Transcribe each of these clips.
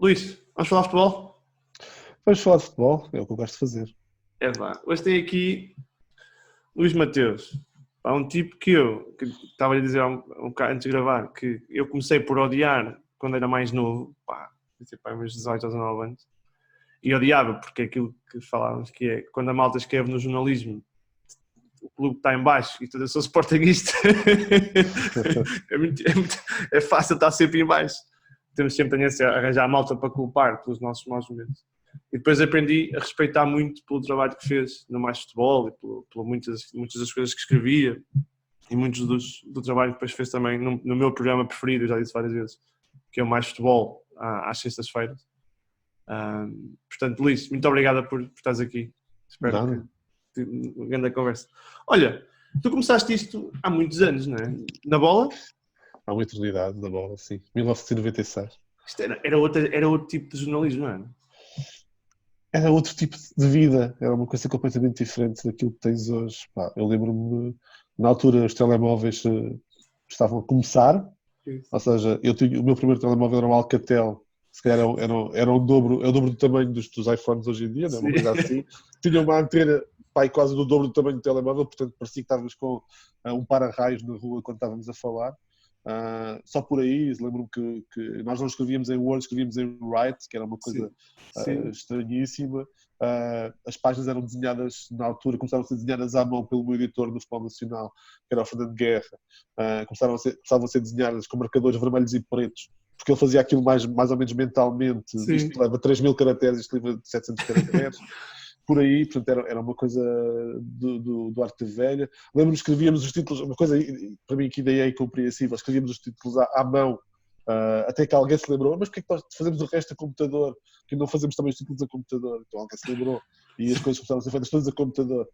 Luís, vamos falar de futebol? Vamos falar de futebol, é o que eu gosto de fazer. É lá. Hoje tem aqui Luís Mateus. Pá, um tipo que estava a dizer um bocado antes de gravar, que eu comecei por odiar quando era mais novo, pá, meus 18 ou 19 anos, e odiava porque é aquilo que falávamos, que é quando a malta escreve no jornalismo, o clube está em baixo e tudo, eu sou sportinguista, é fácil estar sempre em baixo. Temos sempre tendência a arranjar a malta para culpar pelos nossos maus momentos. E depois aprendi a respeitar muito pelo trabalho que fez no Mais Futebol e por muitas das coisas que escrevia e muitos do trabalho que depois fez também no meu programa preferido, eu já disse várias vezes, que é o Mais Futebol, às sextas-feiras. Portanto, Luís, muito obrigada por estares aqui. Espero Nada. que uma grande conversa. Olha, tu começaste isto há muitos anos, não é? Na bola? Há uma eternidade da bola, sim. 1996. Isto era outro tipo de jornalismo, não é? Era outro tipo de vida, era uma coisa completamente diferente daquilo que tens hoje. Pá, eu lembro-me, na altura, os telemóveis estavam a começar, ou seja, o meu primeiro telemóvel era um Alcatel, se calhar era o dobro do tamanho dos iPhones hoje em dia, não é? Uma coisa assim. Tinha uma antena, pá, quase do dobro do tamanho do telemóvel, portanto parecia que estávamos com um para-raios na rua quando estávamos a falar. Só por aí, lembro-me que nós não escrevíamos em Word, escrevíamos em Write, que era uma coisa estranhíssima. As páginas eram desenhadas na altura, começaram a ser desenhadas à mão pelo meu editor do Futebol Nacional, que era o Fernando Guerra. Começavam a ser desenhadas com marcadores vermelhos e pretos, porque ele fazia aquilo mais ou menos mentalmente. Sim. Isto leva 3.000 caracteres, isto leva 700 caracteres. Por aí, portanto, era uma coisa do Arte Velha. Lembro-me, escrevíamos os títulos, uma coisa para mim que ideia é incompreensível, escrevíamos os títulos à mão, até que alguém se lembrou, mas porquê é que nós fazemos o resto a computador, que não fazemos também os títulos a computador? Então alguém se lembrou e as coisas começaram a ser feitas todas a computador.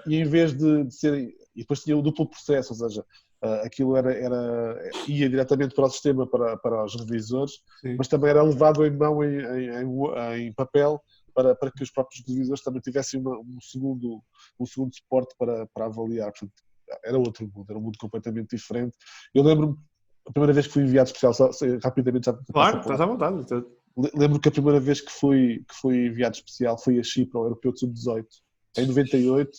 E em vez de serem, e depois tinha o duplo processo, ou seja, aquilo ia diretamente para o sistema, para os revisores, Sim. mas também era levado em mão, em papel, para que os próprios revisores também tivessem um segundo suporte para avaliar. Portanto, era outro mundo, era um mundo completamente diferente. Eu lembro-me, a primeira vez que fui enviado especial, rapidamente já Claro, estás à vontade. Lembro que a primeira vez que fui enviado especial foi a Chipre, ao Europeu de Sub-18, em 98,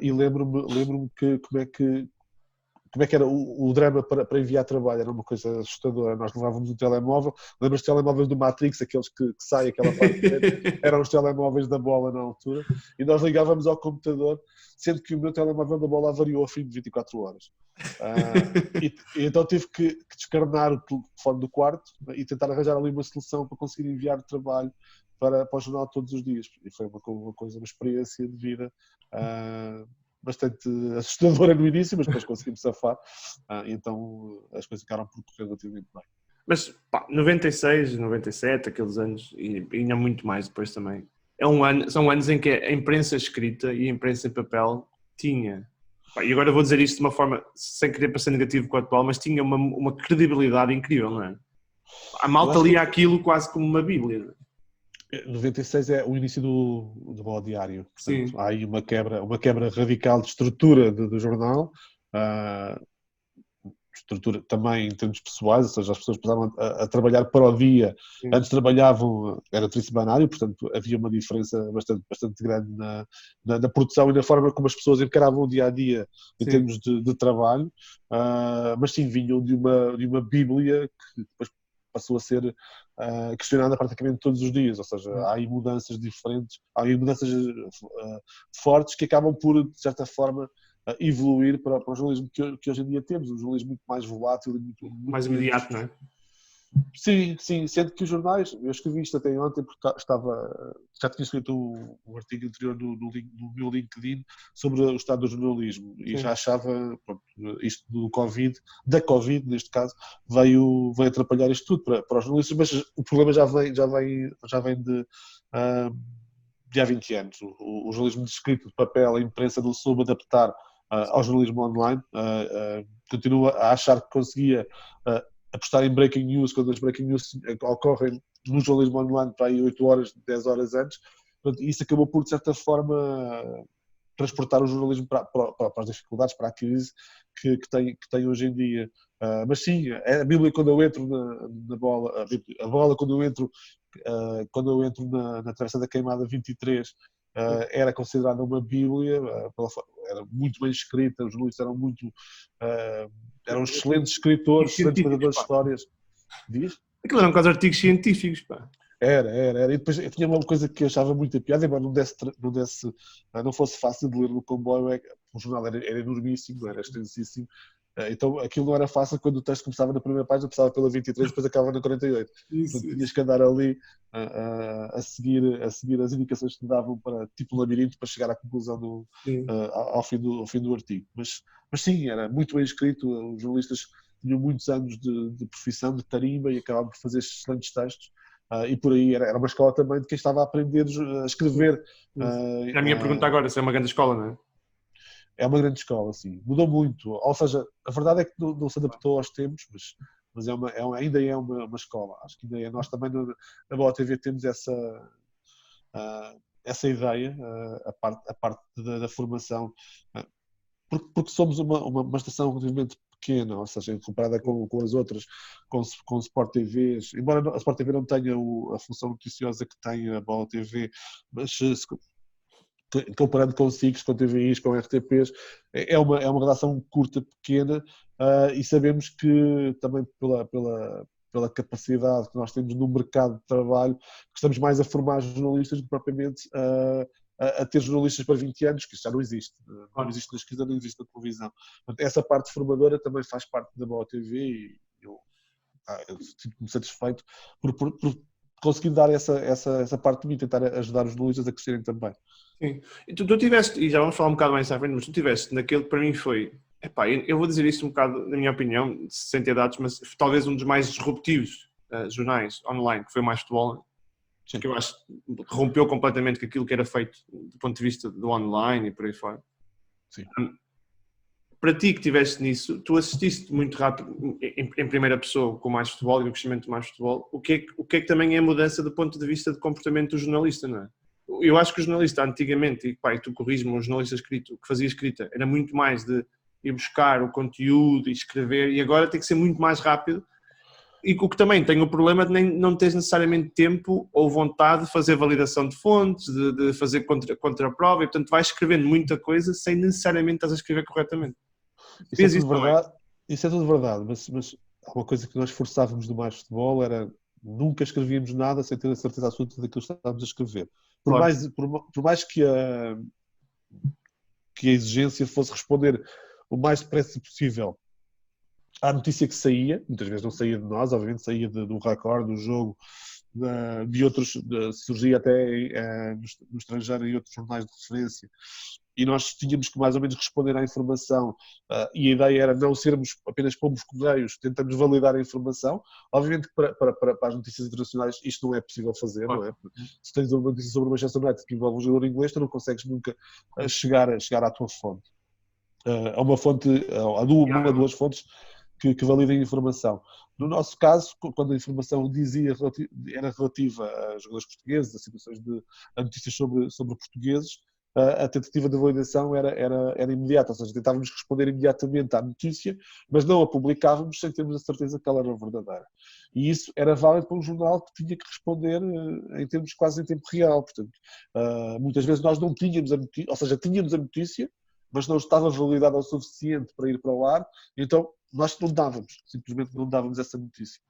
e lembro-me que como é que era o drama para enviar trabalho, era uma coisa assustadora. Nós levávamos um telemóvel, lembras dos telemóveis do Matrix, aqueles que saem aquela parte preta, eram os telemóveis da bola na altura, e nós ligávamos ao computador, sendo que o meu telemóvel da bola avariou ao fim de 24 horas. E então tive que descarnar o telefone do quarto e tentar arranjar ali uma solução para conseguir enviar o trabalho para o jornal todos os dias. E foi uma experiência de vida bastante assustadora no início, mas depois conseguimos safar, então as coisas ficaram por correr relativamente bem. Mas, pá, 96, 97, aqueles anos, e ainda muito mais depois também, são anos em que a imprensa escrita e a imprensa em papel tinha, pá, e agora vou dizer isto de uma forma, sem querer parecer negativo com o atual, mas tinha uma credibilidade incrível, não é? A malta lia aquilo quase como uma bíblia. 96 é o início do Bola Diário. Portanto, Sim. há aí uma quebra radical de estrutura do jornal, estrutura também em termos pessoais, ou seja, as pessoas passavam a trabalhar para o dia. Sim. Antes trabalhavam, era trissemanário, portanto havia uma diferença bastante grande na produção e na forma como as pessoas encaravam o dia-a-dia em termos de trabalho, mas sim, vinham de uma bíblia que depois passou a ser questionada praticamente todos os dias, ou seja, há aí mudanças diferentes, há aí mudanças fortes que acabam por, de certa forma, evoluir para o jornalismo que hoje em dia temos, um jornalismo muito mais volátil e muito mais imediato, não é? Sim, sendo que os jornais, eu escrevi isto até ontem porque já tinha escrito um artigo anterior no meu LinkedIn sobre o estado do jornalismo e já achava, pronto, isto da Covid neste caso, veio atrapalhar isto tudo para os jornalistas, mas o problema já vem de há 20 anos. O jornalismo de escrito, de papel, a imprensa não soube adaptar ao jornalismo online, continua a achar que conseguia apostar em breaking news, quando as breaking news ocorrem no jornalismo online para aí 8 horas, 10 horas antes. Portanto, isso acabou por, de certa forma, transportar o jornalismo para as dificuldades, para a crise que tem hoje em dia. Mas sim, a Bíblia, quando eu entro na bola, a bola quando eu entro na Travessa da Queimada 23, era considerada uma Bíblia, era muito bem escrita, os jornalistas eram excelentes escritores, excelentes contadores de histórias. Diz? Aquilo eram quase artigos científicos, pá. Era. E depois eu tinha uma coisa que eu achava muito piada, embora não fosse fácil de ler no comboio, o jornal era enormíssimo, era extensíssimo, então aquilo não era fácil. Quando o texto começava na primeira página, passava pela 23, depois acabava na 48. Portanto, tinhas que andar ali a seguir as indicações que te davam, tipo labirinto, para chegar à conclusão ao fim do artigo. Mas sim, era muito bem escrito, os jornalistas tinham muitos anos de profissão, de tarimba, e acabavam por fazer excelentes textos. E por aí era uma escola também de quem estava a aprender a escrever. A minha pergunta agora, se é uma grande escola, não é? É uma grande escola, sim. Mudou muito. Ou seja, a verdade é que não se adaptou aos tempos, mas ainda é uma escola. Acho que ainda é. Nós também na Bola TV temos essa ideia, a parte da formação, porque somos uma estação relativamente pequena, ou seja, comparada com as outras, com Sport TVs, embora a Sport TV não tenha a função noticiosa que tem a Bola TV, mas comparando com SICs, com TVIs, com RTPs, é uma redação curta, pequena, e sabemos que também pela capacidade que nós temos no mercado de trabalho, que estamos mais a formar jornalistas do que propriamente a ter jornalistas para 20 anos, que isso já não existe. Não existe na esquerda, não existe na televisão. Portanto, essa parte formadora também faz parte da Bola TV, e eu sinto-me satisfeito por conseguir dar essa parte de mim, tentar ajudar os jornalistas a crescerem também. Sim. E tu tiveste, e já vamos falar um bocado mais à frente, mas tu tiveste naquele que para mim foi, eu vou dizer isto um bocado, na minha opinião, sem ter dados, mas talvez um dos mais disruptivos jornais online, que foi o Mais Futebol, que eu acho que rompeu completamente com aquilo que era feito do ponto de vista do online e por aí fora. Sim. Para ti que estiveste nisso, tu assististe muito rápido, em primeira pessoa, com o Mais Futebol e o crescimento do Mais Futebol, o que é que também é a mudança do ponto de vista de comportamento do jornalista, não é? Eu acho que o jornalista antigamente, e tu corriges-me, o jornalista que fazia escrita, era muito mais de ir buscar o conteúdo e escrever, e agora tem que ser muito mais rápido, e o que também tem o problema de não teres necessariamente tempo ou vontade de fazer validação de fontes, de fazer contra-prova, e portanto vais escrevendo muita coisa sem necessariamente estás a escrever corretamente. Isso é tudo verdade, mas uma coisa que nós forçávamos do Mais Futebol era nunca escrevíamos nada sem ter a certeza absoluta daquilo que estávamos a escrever. Por mais que a exigência fosse responder o mais depressa possível à notícia que saía, muitas vezes não saía de nós, obviamente saía do Record, do Jogo, de outros, surgia até no estrangeiro em outros jornais de referência, e nós tínhamos que mais ou menos responder à informação, e a ideia era não sermos apenas pombos correios, tentamos validar a informação. Obviamente que para as notícias internacionais isto não é possível fazer, não é? Se tens uma notícia sobre o Manchester United que envolve um jogador inglês, tu não consegues nunca chegar à tua fonte. Há uma fonte, há duas fontes que validem a informação. No nosso caso, quando a informação era relativa a jogadores portugueses, a situações a notícias sobre portugueses, a tentativa de validação era imediata, ou seja, tentávamos responder imediatamente à notícia, mas não a publicávamos sem termos a certeza que ela era verdadeira. E isso era válido para um jornal que tinha que responder em termos quase em tempo real. Portanto, muitas vezes nós não tínhamos a notícia, ou seja, tínhamos a notícia, mas não estava validada o suficiente para ir para o ar, então nós simplesmente não dávamos essa notícia.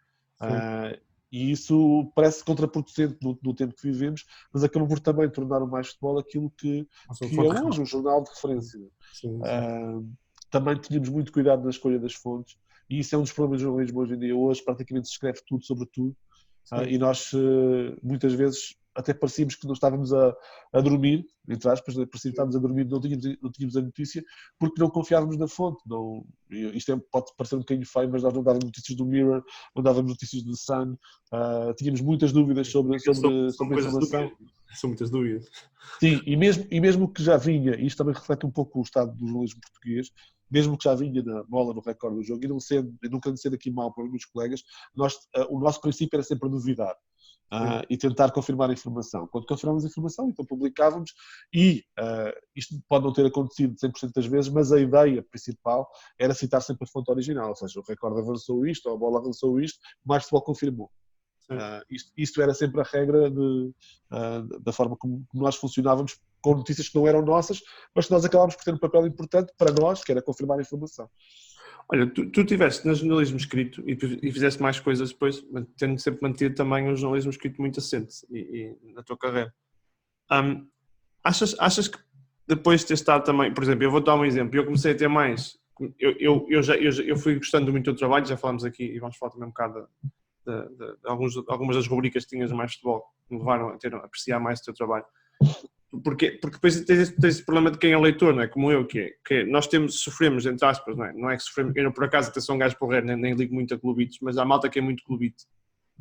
E isso parece contraproducente no tempo que vivemos, mas acaba por também tornar o Mais Futebol aquilo que é hoje um jornal de referência. Sim. Também tínhamos muito cuidado na escolha das fontes, e isso é um dos problemas do jornalismo hoje em dia. Hoje praticamente se escreve tudo sobre tudo, e nós muitas vezes até parecíamos que não estávamos a dormir, entre aspas, parecíamos que estávamos a dormir, não tínhamos a notícia, porque não confiávamos na fonte. Isto pode parecer um bocadinho feio, mas nós não dávamos notícias do Mirror, não dávamos notícias do Sun, tínhamos muitas dúvidas sobre a informação. São muitas dúvidas. Sim, e mesmo que já vinha, e isto também reflete um pouco o estado do jornalismo português, mesmo que já vinha na bola, no recorde do jogo, e não querendo ser aqui mal para os meus colegas, o nosso princípio era sempre a duvidar. e tentar confirmar a informação. Quando confirmamos a informação, então publicávamos e isto pode não ter acontecido 100% das vezes, mas a ideia principal era citar sempre a fonte original, ou seja, o recorde avançou isto, ou a bola avançou isto, o Mais Futebol confirmou. Isto era sempre a regra da forma como nós funcionávamos com notícias que não eram nossas, mas que nós acabámos por ter um papel importante para nós, que era confirmar a informação. Olha, tu estiveste no jornalismo escrito e fizeste mais coisas depois, tendo sempre mantido também um jornalismo escrito muito assente e na tua carreira. Achas que depois de ter estado também, por exemplo, eu vou dar um exemplo, eu comecei a ter mais, eu fui gostando muito do teu trabalho, já falámos aqui e vamos falar também um bocado de algumas das rubricas que tinhas no Mais Futebol, que me levaram a apreciar mais o teu trabalho. Porque depois tens esse problema de quem é leitor, não é? Como eu, que nós sofremos, entre aspas, não é que sofremos, eu por acaso até sou um gajo porreiro, nem ligo muito a clubitos, mas há malta que é muito clubite.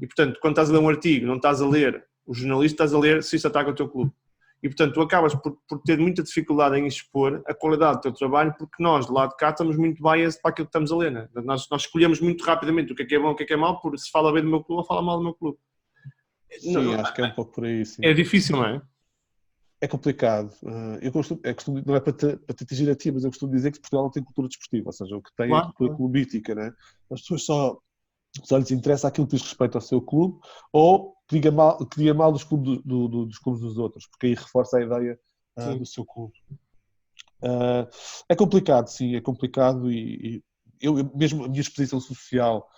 E portanto, quando estás a ler um artigo, não estás a ler o jornalista, estás a ler se isto ataca o teu clube. E portanto, tu acabas por ter muita dificuldade em expor a qualidade do teu trabalho, porque nós, de lá de cá, estamos muito biased para aquilo que estamos a ler, né? Nós escolhemos muito rapidamente o que é bom, o que é mau, por se fala bem do meu clube ou fala mal do meu clube. Sim, acho que é um pouco por aí, sim. É difícil, não é? É complicado. Não é para te atingir a ti, mas eu costumo dizer que Portugal não tem cultura desportiva, ou seja, o que tem é a cultura clubística, né? As pessoas só lhes interessa aquilo que diz respeito ao seu clube ou que diga mal dos clubes dos clubes dos outros, porque aí reforça a ideia do seu clube. É complicado, sim, é complicado e eu mesmo a minha exposição social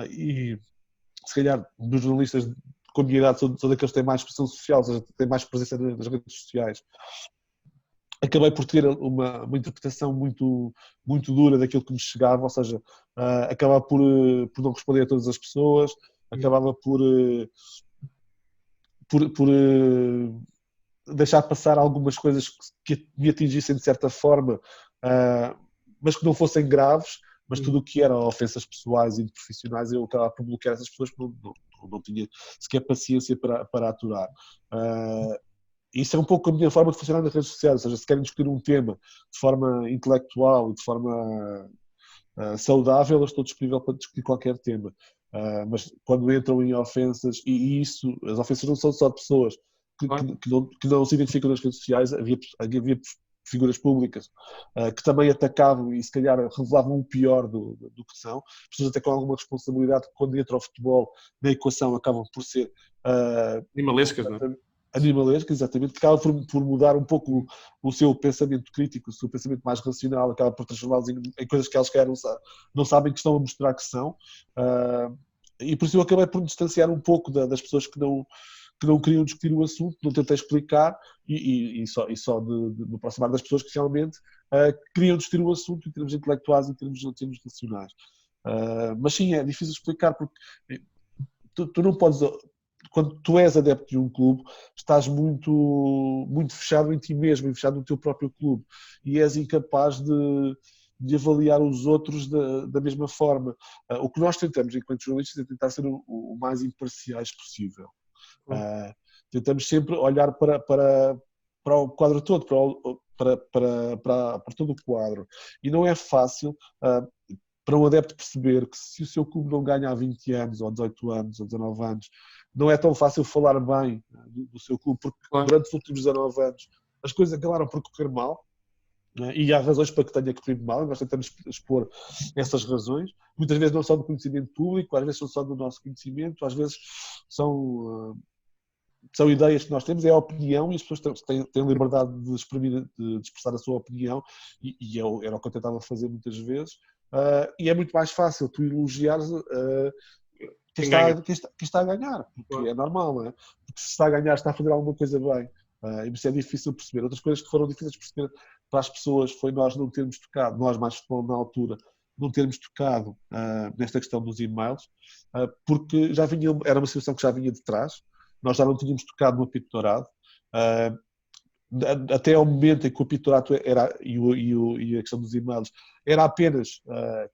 e se calhar dos jornalistas com a minha idade são daqueles que têm mais expressão social, ou seja, têm mais presença nas redes sociais. Acabei por ter uma interpretação muito, muito dura daquilo que me chegava, ou seja, acabava por não responder a todas as pessoas, acabava por deixar passar algumas coisas que me atingissem de certa forma, mas que não fossem graves, mas tudo o que era ofensas pessoais e profissionais eu acabava por bloquear essas pessoas porque não tinha sequer paciência para aturar. Isso é um pouco a minha forma de funcionar nas redes sociais, ou seja, se querem discutir um tema de forma intelectual e de forma saudável, eu estou disponível para discutir qualquer tema. Mas quando entram em ofensas, as ofensas não são só de pessoas que não se identificam nas redes sociais, havia figuras públicas que também atacavam e se calhar revelavam o pior do que são, pessoas até com alguma responsabilidade que quando entra o futebol na equação acabam por ser animalescas, não é? Animalesca, exatamente, que acaba por mudar um pouco o seu pensamento crítico, o seu pensamento mais racional, acaba por transformá-los em coisas que elas não sabem que estão a mostrar que são. E por isso eu acabei por me distanciar um pouco das pessoas que não queriam discutir o assunto, não tentei explicar e só de me aproximar das pessoas que realmente queriam discutir o assunto em termos intelectuais, em termos racionais. Mas sim, é difícil explicar porque tu não podes... Quando tu és adepto de um clube, estás muito, muito fechado em ti mesmo, e fechado no teu próprio clube, e és incapaz de avaliar os outros da mesma forma. O que nós tentamos, enquanto jornalistas, é tentar ser o mais imparciais possível. Tentamos sempre olhar para o quadro todo, para todo o quadro. E não é fácil para um adepto perceber que se o seu clube não ganha há 20 anos, ou 18 anos, ou 19 anos, não é tão fácil falar bem do seu clube, porque durante os últimos 19 anos as coisas acabaram por correr mal, né? E há razões para que tenha corrido mal, nós tentamos expor essas razões, muitas vezes não só do conhecimento público, às vezes são só do nosso conhecimento, às vezes são ideias que nós temos, é a opinião e as pessoas têm liberdade de expressar a sua opinião e era o que eu tentava fazer muitas vezes. E é muito mais fácil tu elogiares quem está a ganhar, porque é normal, não é? Porque se está a ganhar, está a fazer alguma coisa bem. E isso é difícil de perceber. Outras coisas que foram difíceis de perceber para as pessoas foi nós não termos tocado, nós mais futebol na altura, não termos tocado nesta questão dos e-mails, porque era uma situação que já vinha de trás, nós já não tínhamos tocado no apito dourado, até ao momento em que o apito dourado e a questão dos e-mails era apenas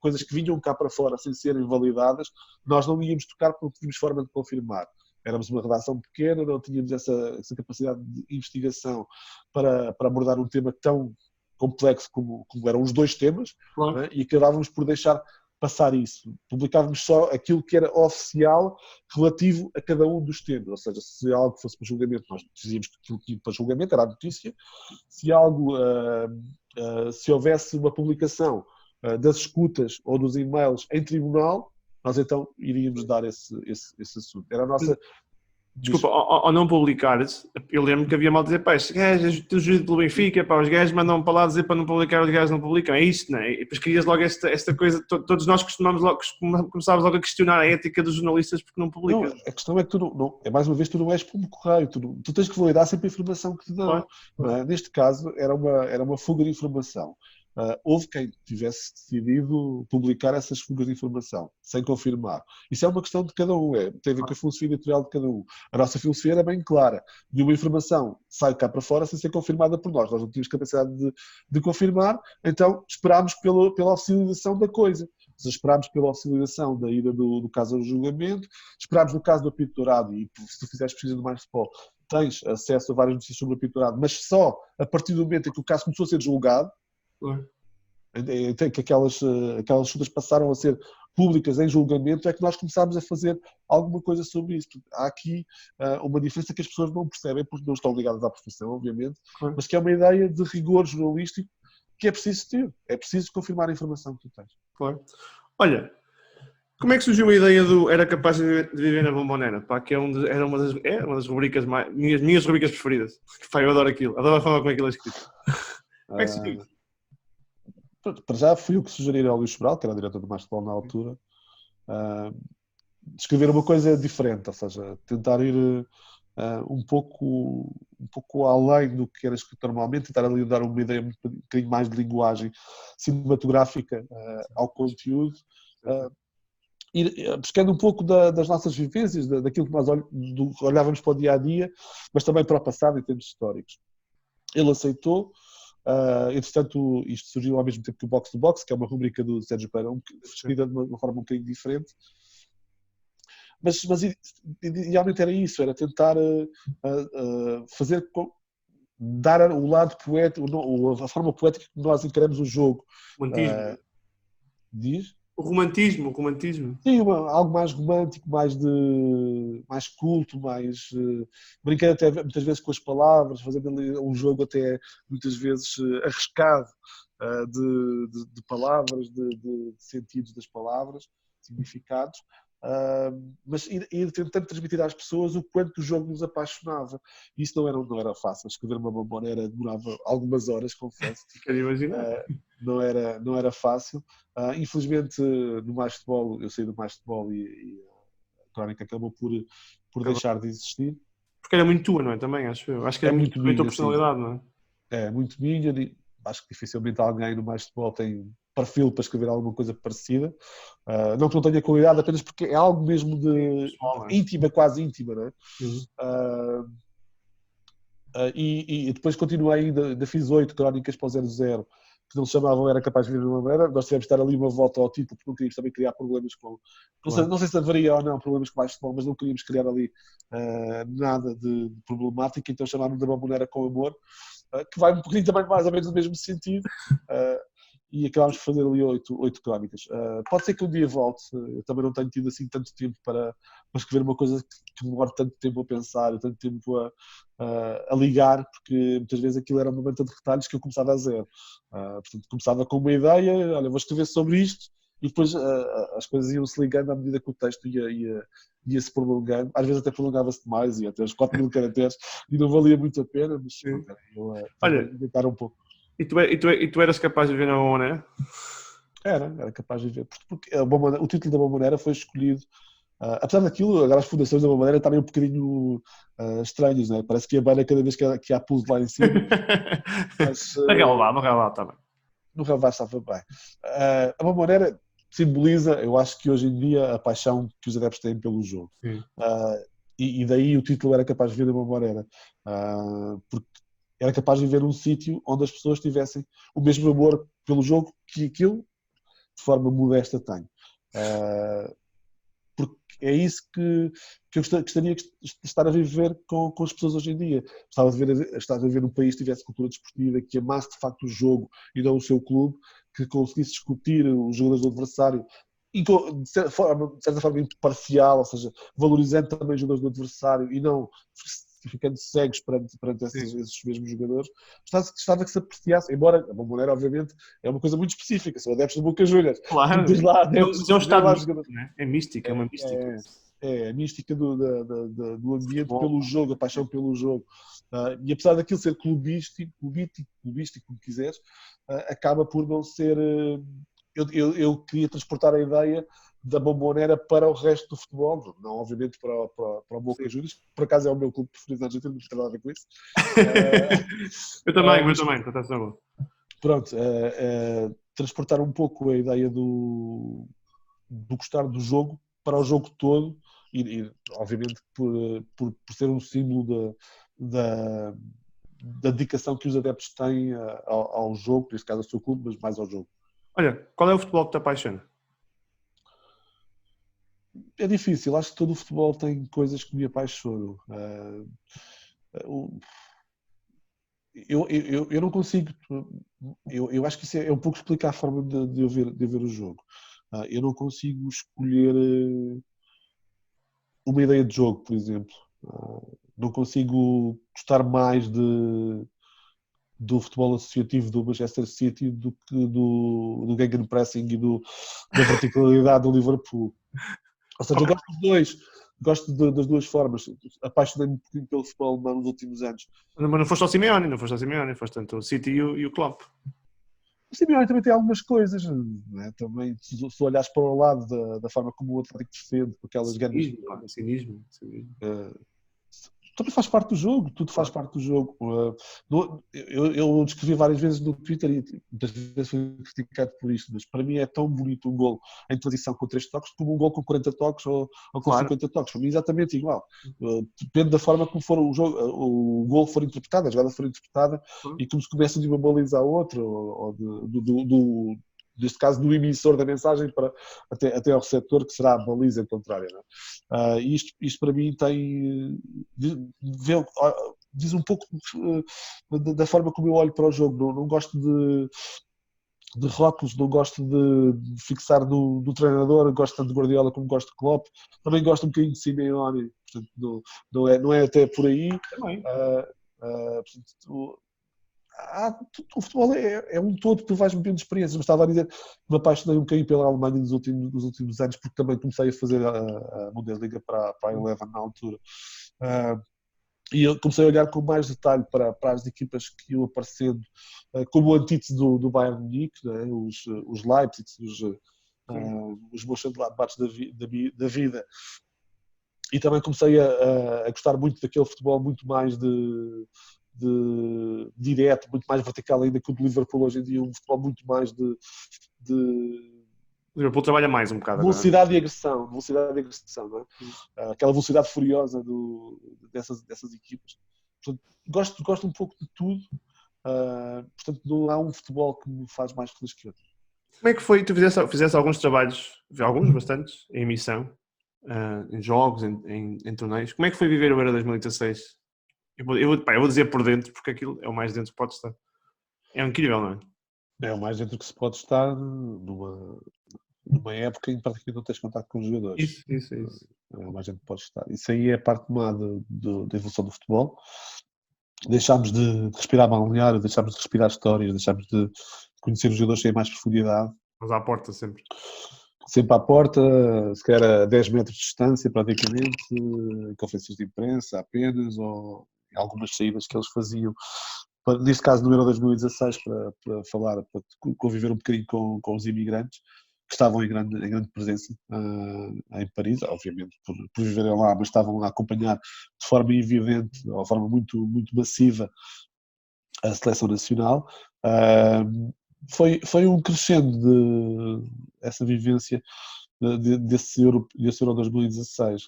coisas que vinham cá para fora sem serem validadas, nós não íamos tocar porque não tínhamos forma de confirmar. Éramos uma redação pequena, não tínhamos essa capacidade de investigação para abordar um tema tão complexo como eram os dois temas, né? E acabávamos por deixar passar isso. Publicávamos só aquilo que era oficial relativo a cada um dos temas. Ou seja, se algo fosse para julgamento, nós dizíamos que aquilo que ia para julgamento era a notícia. Se algo, se houvesse uma publicação das escutas ou dos e-mails em tribunal, nós então iríamos dar esse assunto. Era a nossa... Desculpa, ao não publicares, eu lembro que havia mal dizer, pá, estes gajos, o juízo pelo Benfica, pá, os gajos mandam para lá dizer para não publicar, os gajos não publicam, é isto, não é? E depois crias logo esta coisa, todos nós começávamos logo a questionar a ética dos jornalistas porque não publicam. Não, a questão é que tu não mais uma vez, tu não és como correio, tu tens que validar sempre a informação que te dão. Claro. Não é? Neste caso, era uma fuga de informação. Houve quem tivesse decidido publicar essas fugas de informação, sem confirmar. Isso é uma questão de cada um, tem a ver com a filosofia editorial de cada um. A nossa filosofia era bem clara. Nenhuma informação sai cá para fora sem ser confirmada por nós. Nós não tínhamos capacidade de confirmar, então esperámos pela oficialização da coisa. Ou seja, esperámos pela oficialização da ida do caso ao julgamento, esperámos no caso do apito dourado, e se tu fizeres pesquisa no Mais Futebol, tens acesso a várias notícias sobre o apito dourado, mas só a partir do momento em que o caso começou a ser julgado, que aquelas escutas passaram a ser públicas em julgamento, é que nós começámos a fazer alguma coisa sobre isso. Há aqui uma diferença que as pessoas não percebem, porque não estão ligadas à profissão, obviamente, mas que é uma ideia de rigor jornalístico que é preciso ter. É preciso confirmar a informação que tu tens. Claro. Olha, como é que surgiu a ideia do Era Capaz de Viver na Bombonera? Pá, que era uma das rubricas minhas rubricas preferidas. Pá, eu adoro aquilo. Adoro a forma como aquilo é escrito. Como é que surgiu? Para já fui eu que sugeri ao Luís Sobral, que era o diretor do Mais Futebol na altura, de escrever uma coisa diferente, ou seja, tentar ir um pouco além do que era escrito normalmente, tentar ali dar uma ideia um bocadinho mais de linguagem cinematográfica ao conteúdo, ir buscando um pouco das nossas vivências, daquilo que nós olhávamos para o dia-a-dia, mas também para o passado em termos históricos. Ele aceitou. Entretanto, isto surgiu ao mesmo tempo que o Box to Box, que é uma rubrica do Sérgio Pereira, escrita de uma forma um bocadinho diferente. Mas idealmente era isso, era tentar dar o lado poético, a forma poética que nós encaramos o jogo. Romantismo. Diz? O romantismo. Sim, algo mais romântico, mais culto, brincando até muitas vezes com as palavras, fazendo ali um jogo até muitas vezes arriscado de palavras, de sentidos das palavras, significados, mas ir tentando transmitir às pessoas o quanto o jogo nos apaixonava. E isso não era fácil. Escrever uma bombonera demorava algumas horas, confesso. Quero imaginar. Não era fácil. Infelizmente, no Mais Futebol, eu saí do Mais Futebol e a Crónica acabou por deixar de existir. Porque era muito tua, não é? Também, acho eu. Acho que é muito minha, tua personalidade, não é? É muito minha. Acho que dificilmente alguém no Mais Futebol tem perfil para escrever alguma coisa parecida. Não que não tenha qualidade, apenas porque é algo mesmo de íntima, quase íntima, não é? Uhum. E depois continuei ainda fiz 8 crónicas para o 00, que não se chamavam Era Capaz de Viver de uma Maneira. Nós tivemos de dar ali uma volta ao título, porque não queríamos também criar problemas com... Não sei se haveria ou não problemas com Mais Futebol, mas não queríamos criar ali nada de problemático, então chamámos da Bombonera com Amor, que vai um bocadinho também mais ou menos no mesmo sentido. E acabámos de fazer ali 8 crónicas. Pode ser que um dia volte. Eu também não tenho tido assim tanto tempo para escrever uma coisa que demora tanto tempo a pensar, tanto tempo a ligar, porque muitas vezes aquilo era uma manta de retalhos que eu começava a zero. Portanto, começava com uma ideia, olha, vou escrever sobre isto, e depois as coisas iam-se ligando à medida que o texto ia-se prolongando. Às vezes até prolongava-se demais, ia até os 4.000 caracteres, e não valia muito a pena, mas eu inventar um pouco. E tu eras capaz de ver na Bombonera? Era capaz de ver. Porque o título da Bombonera foi escolhido. Apesar daquilo, agora as fundações da Bombonera estarem um bocadinho estranhas, né? Parece que abana cada vez que há pulso lá em cima. Mas, no relvado também. No relvado estava bem. A Bombonera simboliza, eu acho que hoje em dia, a paixão que os adeptos têm pelo jogo. E daí o título Era Capaz de Ver na Bombonera. Porque era capaz de viver num sítio onde as pessoas tivessem o mesmo amor pelo jogo que aquilo, de forma modesta, tem. Porque é isso que eu gostaria de estar a viver com as pessoas hoje em dia. Gostava de estar a viver num país que tivesse cultura desportiva, que amasse de facto o jogo e não o seu clube, que conseguisse discutir os jogadores do adversário de certa forma imparcial, ou seja, valorizando também os jogadores do adversário e não ficando cegos perante esses mesmos jogadores, gostava que se apreciasse, embora a Bombonera, obviamente, é uma coisa muito específica, são adeptos do Boca Juniors. Claro, Tu tens lá adeptos, mas é um vê estado lá místico, jogadores. não é? É mística, é uma mística. A mística do ambiente Futebol. pelo jogo, a paixão pelo jogo. E apesar daquilo ser clubístico, como quiseres, acaba por não ser. Eu queria transportar a ideia da Bombonera para o resto do futebol, não obviamente para o Boca Juniors, que por acaso é o meu clube preferido da Argentina, não tem nada a ver com isso. Eu também, portanto, está bom. Pronto, transportar um pouco a ideia do gostar do jogo para o jogo todo e obviamente por ser um símbolo da dedicação que os adeptos têm ao jogo, neste caso ao seu clube, mas mais ao jogo. Olha, qual é o futebol que te apaixona? É difícil, acho que todo o futebol tem coisas que me apaixonam. Eu não consigo. Eu acho que isso é um pouco explicar a forma de eu ver o jogo. Eu não consigo escolher uma ideia de jogo, por exemplo. Não consigo gostar mais do futebol associativo do Manchester City do que do gegenpressing e da verticalidade do Liverpool. Ou seja, eu gosto dos dois, das duas formas. Apaixonei-me um pouquinho pelo futebol alemão nos últimos anos. Mas não foste ao Simeone, foste tanto o City e o Klopp. O Simeone também tem algumas coisas, né? Também, se olhares para o lado da forma como o Atlético defende, com aquelas ganas. Cinismo. Também faz parte do jogo, tudo faz parte do jogo. Eu descrevi várias vezes no Twitter e muitas vezes fui criticado por isto, mas para mim é tão bonito um gol em transição com 3 toques como um gol com 40 toques ou com 50 toques. Para mim é exatamente igual. Depende da forma como for o gol for interpretado, a jogada for interpretada e como se começa de uma baliza à outra, ou neste caso do emissor da mensagem até ao receptor, que será a baliza contrária. Não é? Isto para mim diz um pouco da forma como eu olho para o jogo. Não gosto de rótulos, não gosto de fixar do treinador, gosto tanto de Guardiola como gosto de Klopp, também gosto um bocadinho de Simeone, portanto, não é até por aí. Portanto, o futebol é um todo, tu vais metendo experiências, mas estava a dizer que me apaixonei um bocadinho pela Alemanha nos últimos anos, porque também comecei a fazer a Bundesliga para a Eleven na altura. E eu comecei a olhar com mais detalhe para as equipas que iam aparecendo, como o antítese do Bayern Munique, né? Os Leipzig, os Mönchengladbach da vida. E também comecei a gostar muito daquele futebol muito mais de direto, muito mais vertical ainda que o do Liverpool hoje em dia, um futebol muito mais de o Liverpool trabalha mais um bocado velocidade e agressão, não é? Aquela velocidade furiosa dessas equipas. Portanto, gosto um pouco de tudo, portanto não há um futebol que me faz mais feliz que outro. Como é que foi? Tu fizeste alguns trabalhos, bastantes, em emissão, em jogos, em torneios. Como é que foi viver o Euro 2016? Eu vou dizer por dentro, porque aquilo é o mais dentro que pode estar. É incrível, não é? É o mais dentro que se pode estar numa época em que praticamente não tens contato com os jogadores. Isso. É o mais dentro que pode estar. Isso aí é a parte má da evolução do futebol. Deixámos de respirar balneário, deixámos de respirar histórias, deixámos de conhecer os jogadores sem mais profundidade. Mas à porta sempre. Sempre à porta, se calhar a 10 metros de distância, praticamente, conferências de imprensa apenas, ou algumas saídas que eles faziam, neste caso no Euro 2016, para falar, para conviver um bocadinho com os imigrantes, que estavam em grande presença em Paris, obviamente por viverem lá, mas estavam a acompanhar de forma evidente, ou de forma muito, muito massiva, a seleção nacional. Foi um crescendo essa vivência desse Euro 2016.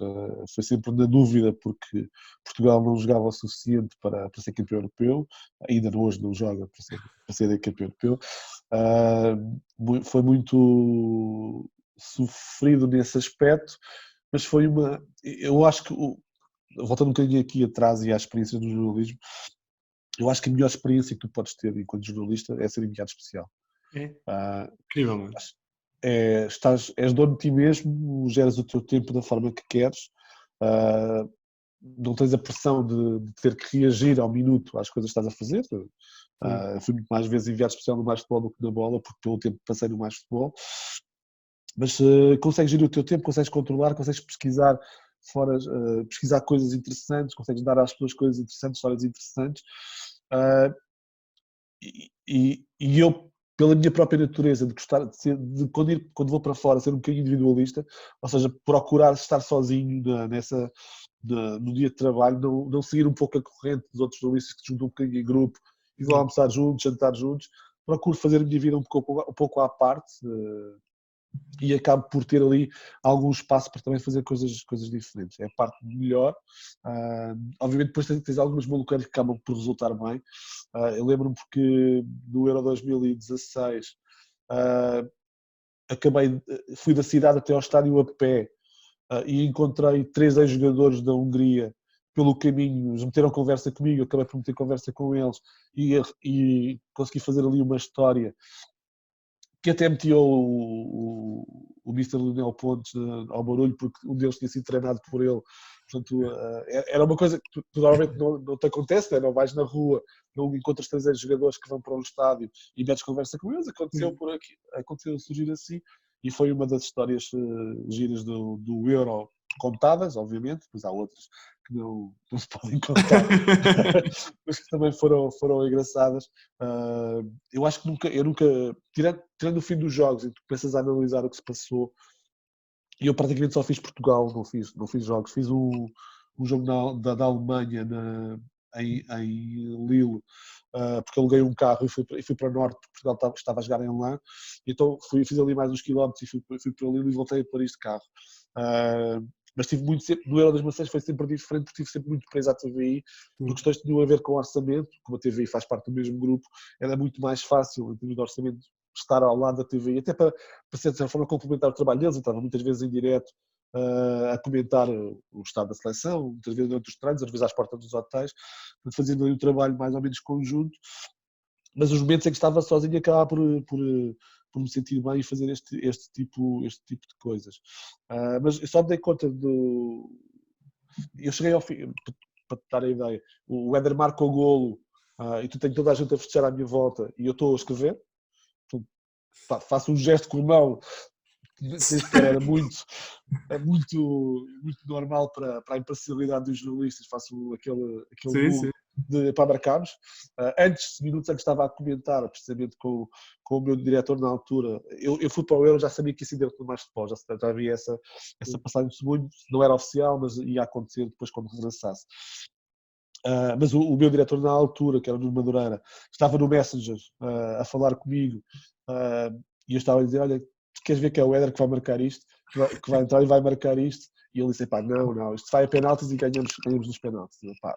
Foi sempre na dúvida, porque Portugal não jogava o suficiente para ser campeão europeu, ainda hoje não joga para ser campeão europeu. Foi muito sofrido nesse aspecto, mas eu acho que, voltando um bocadinho aqui atrás e à experiência do jornalismo, eu acho que a melhor experiência que tu podes ter enquanto jornalista é ser enviado especial. É incrível, não é? és dono de ti mesmo, geras o teu tempo da forma que queres, não tens a pressão de ter que reagir ao minuto às coisas que estás a fazer. Fui muito mais vezes enviado especial no Mais Futebol do que na bola, porque pelo tempo que passei no Mais Futebol. Mas consegues gerir o teu tempo, consegues controlar, consegues pesquisar fora, pesquisar coisas interessantes, consegues dar às pessoas coisas interessantes, histórias interessantes. E eu, pela minha própria natureza de gostar de ser, quando vou para fora, ser um bocadinho individualista, ou seja, procurar estar sozinho no dia de trabalho, não seguir um pouco a corrente dos outros jornalistas que se juntam um bocadinho em grupo e vão almoçar juntos, jantar juntos. Procuro fazer a minha vida um pouco à parte, e acabo por ter ali algum espaço para também fazer coisas diferentes. É a parte melhor. Obviamente depois tens algumas maluqueiras que acabam por resultar bem. Eu lembro-me porque no Euro 2016 fui da cidade até ao estádio a pé, e encontrei 3 ex-jogadores da Hungria pelo caminho, eles meteram conversa comigo, eu acabei por meter conversa com eles e consegui fazer ali uma história que até metia o Mr. Lionel Pontes ao barulho, porque um deles tinha sido treinado por ele. Portanto, era uma coisa que normalmente não te acontece, né? Não vais na rua, não encontras 3 jogadores que vão para um estádio e metes conversa com eles. Aconteceu por aqui, aconteceu surgir assim, e foi uma das histórias giras do Euro, contadas, obviamente, depois há outras que não se podem contar, mas que também foram engraçadas. Eu acho que eu nunca tirando o fim dos jogos, e tu começas a analisar o que se passou, e eu praticamente só fiz Portugal, não fiz jogos, fiz um jogo da Alemanha em Lille, porque aluguei um carro e fui para o norte, porque Portugal estava a jogar em Lã, então fiz ali mais uns quilómetros e fui para Lille e voltei a Paris de carro. Mas tive muito sempre, no Euro 2006 foi sempre diferente, porque estive sempre muito preso à TVI, por questões que tinham a ver com orçamento, como a TVI faz parte do mesmo grupo, era muito mais fácil, em termos de orçamento, estar ao lado da TVI, até para de certa forma complementar o trabalho deles. Eu estava muitas vezes em direto a comentar o estado da seleção, muitas vezes durante os treinos, às vezes às portas dos hotéis, fazendo ali um trabalho mais ou menos conjunto, mas os momentos em que estava sozinho acabava por me sentir bem e fazer este tipo de coisas. Mas eu só me dei conta eu cheguei ao fim, para te dar a ideia, o Éder marca o golo, e tu tens toda a gente a festejar à minha volta e eu estou a escrever, faço um gesto com a mão, nem sequer era muito normal para a imparcialidade dos jornalistas, faço aquele Sim. para marcarmos. Minutos antes estava a comentar, precisamente com o meu diretor na altura. Eu fui para o Euro, já sabia que ia ser diretor Mais Futebol, já havia essa passagem de segundo, não era oficial, mas ia acontecer depois quando regressasse. Mas o meu diretor na altura, que era o Nuno Madureira, estava no Messenger a falar comigo, e eu estava a dizer: olha, queres ver que é o Éder que vai marcar isto, que vai entrar e vai marcar isto? E ele disse: pá, não, isto vai a penaltis e ganhamos nos penaltis. Pá,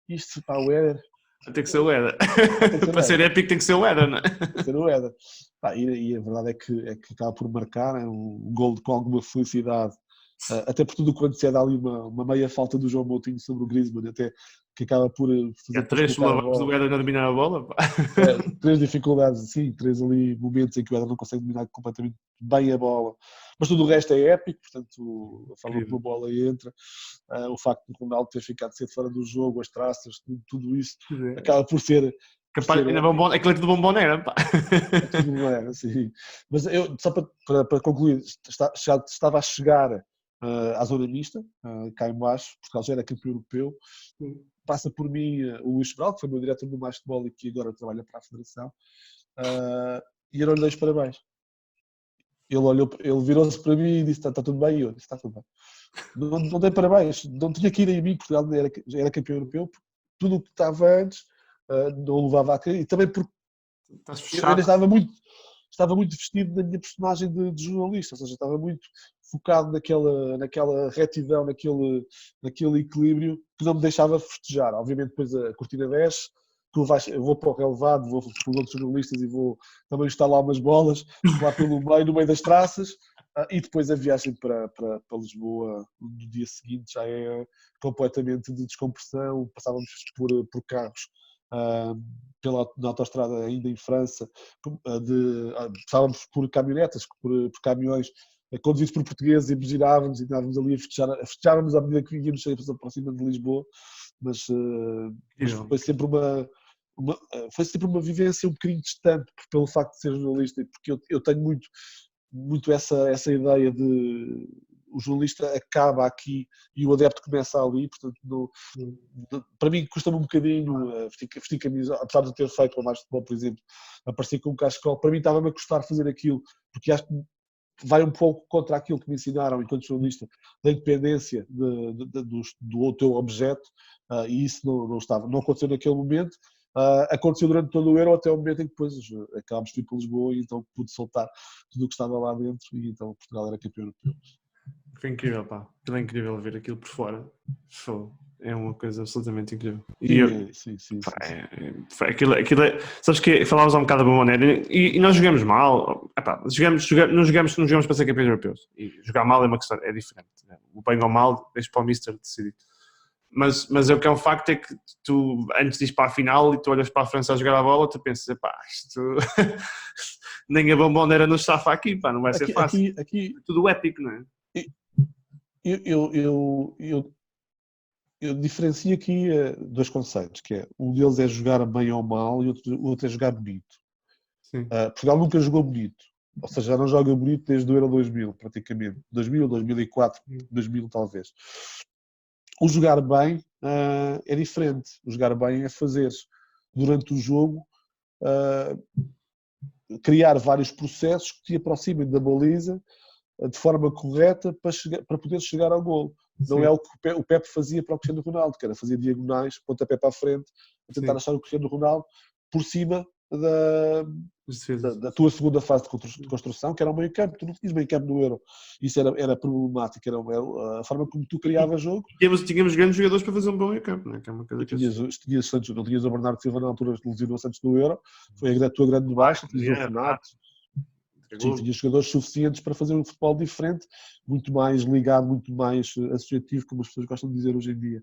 isto, pá, o Éder. Tem que ser o Éder. Ser Para ser épico tem que ser o Éder, não é? Tem que ser o Éder. Pá, e a verdade é que acaba por marcar, é um gol com alguma felicidade. Até por tudo quando se é dá ali uma meia falta do João Moutinho sobre o Griezmann, até que acaba por fazer Há 3 lavabos do Éder a dominar a bola. Pá. 3 dificuldades, sim, 3 ali momentos em que o Éder não consegue dominar completamente bem a bola, mas tudo o resto é épico. Portanto, a forma como a bola entra, o facto de o Ronaldo ter ficado cedo fora do jogo, as traças, tudo isso acaba por ser capaz, ainda bombom, aquele de bombonera, pá. Tudo bem, assim. Mas eu, só para concluir, já estava a chegar à zona mista, cá em baixo, Portugal já era campeão europeu. Passa por mim o Luís Sobral, que foi meu diretor do Mais Futebol e que agora trabalha para a Federação, e eu não lhe dei os parabéns. Ele virou-se para mim e disse: está tudo bem? E eu disse: está tudo bem. Não dei parabéns, não tinha que ir em mim, Portugal já era campeão europeu, porque tudo o que estava antes não levava a cair, e também porque eu ainda estava muito vestido na minha personagem de jornalista, ou seja, estava muito focado naquela retidão, naquele equilíbrio que não me deixava festejar. Obviamente depois a cortina desce, eu vou para o relevado, vou com outros jornalistas e vou também instalar umas bolas lá no meio das traças, e depois a viagem para Lisboa no dia seguinte já é completamente de descompressão. Passávamos por carros na autoestrada ainda em França, estávamos por caminhonetas, por caminhões conduzidos por portugueses e girávamos e andávamos ali festejávamos à medida que íamos para cima de Lisboa, mas foi sempre foi sempre uma vivência um bocadinho distante pelo facto de ser jornalista, porque eu tenho muito essa ideia de o jornalista acaba aqui e o adepto começa ali, portanto para mim custa-me um bocadinho vestir camisa, apesar de ter feito o mais futebol, por exemplo, aparecer com um cachecol, para mim estava-me a custar fazer aquilo, porque acho que vai um pouco contra aquilo que me ensinaram enquanto jornalista, da independência do teu objeto, e isso não aconteceu naquele momento. Aconteceu durante todo o Euro até o momento em que depois acabámos de ir para Lisboa e então pude soltar tudo o que estava lá dentro e então Portugal era campeão europeu. Foi incrível, pá. Aquilo é incrível ver aquilo por fora. É uma coisa absolutamente incrível. Sim. Aquilo sabes que falávamos há um bocado da Bombonera e nós jogamos mal. Epá, não jogamos para ser campeões europeus. E jogar mal é uma questão, é diferente. O bem ou mal, deixa para o Mister decidir. Mas o que é um facto é que tu, antes de ir para a final e tu olhas para a França a jogar a bola, tu pensas, pá, isto nem a Bombonera nos safa aqui, pá, não vai ser fácil. Aqui, é tudo épico, não é? Eu diferencio aqui dois conceitos, que é, um deles é jogar bem ou mal e o outro é jogar bonito. Portugal nunca jogou bonito, ou seja, já não joga bonito desde o Euro 2000, praticamente. 2000, 2004, 2000 talvez. O jogar bem é diferente. O jogar bem é fazer, durante o jogo, criar vários processos que te aproximem da baliza de forma correta para poder chegar ao golo. Não é o que o Pepe fazia para o Cristiano Ronaldo, que era fazer diagonais, pontapé para a frente, a tentar achar o Cristiano Ronaldo por cima da tua segunda fase de construção, que era o meio campo. Tu não tinhas meio campo no Euro. Isso era problemático, era a forma como tu criavas jogo. Tínhamos grandes jogadores para fazer um bom meio campo, não é? Que é uma coisa que tinhas Santos, não tinhas o Bernardo Silva na altura, lesionou Santos no Euro, foi a tua grande baixa, tinhas o Renato. Sim, tinha jogadores suficientes para fazer um futebol diferente, muito mais ligado, muito mais associativo, como as pessoas gostam de dizer hoje em dia.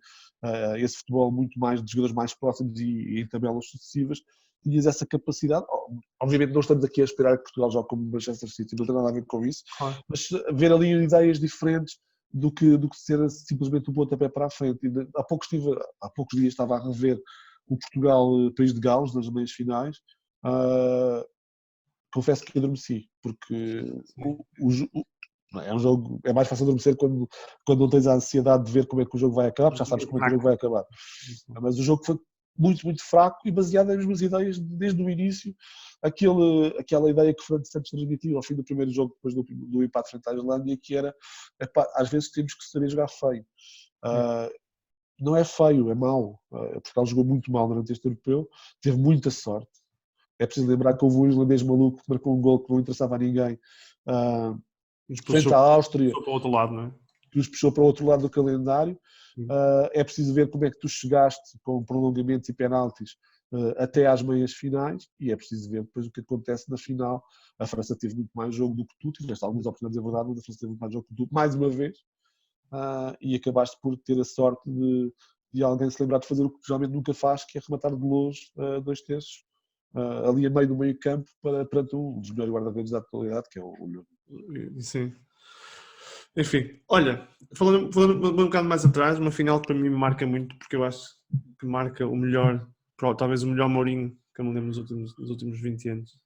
Esse futebol muito mais de jogadores mais próximos e em tabelas sucessivas. Tinhas essa capacidade. Obviamente não estamos aqui a esperar que Portugal jogue como Manchester City, não tem nada a ver com isso, mas ver ali ideias diferentes do que ser simplesmente um pontapé para a frente. Há poucos dias estava a rever o Portugal País de Gales nas meias finais. Confesso que adormeci, porque é um jogo, é mais fácil adormecer quando não tens a ansiedade de ver como é que o jogo vai acabar, porque já sabes como é que o jogo vai acabar. Mas o jogo foi muito, muito fraco e baseado nas mesmas ideias desde o início. Aquela ideia que o Fernando Santos transmitiu ao fim do primeiro jogo, depois do empate frente à Islândia, que era, às vezes temos que saber jogar feio. Não é feio, é mau. Portugal jogou muito mal durante este europeu, teve muita sorte. É preciso lembrar que houve um islandês maluco que marcou um gol que não interessava a ninguém frente à Áustria, para o outro lado, não é? Que os puxou para o outro lado do calendário. É preciso ver como é que tu chegaste com prolongamentos e penaltis até às meias finais, e é preciso ver depois o que acontece na final. A França teve muito mais jogo do que tu, tiveste algumas oportunidades, é verdade, mas a França teve muito mais jogo que tu, mais uma vez, e acabaste por ter a sorte de alguém se lembrar de fazer o que geralmente nunca faz, que é rematar de longe 2 terços. Ali a meio do meio campo perante um dos melhores guarda-redes da atualidade, que é o Nuno. Sim. Enfim, olha, falando um bocado mais atrás, uma final que para mim me marca muito, porque eu acho que marca o melhor, talvez o melhor Mourinho que eu me lembro nos últimos 20 anos.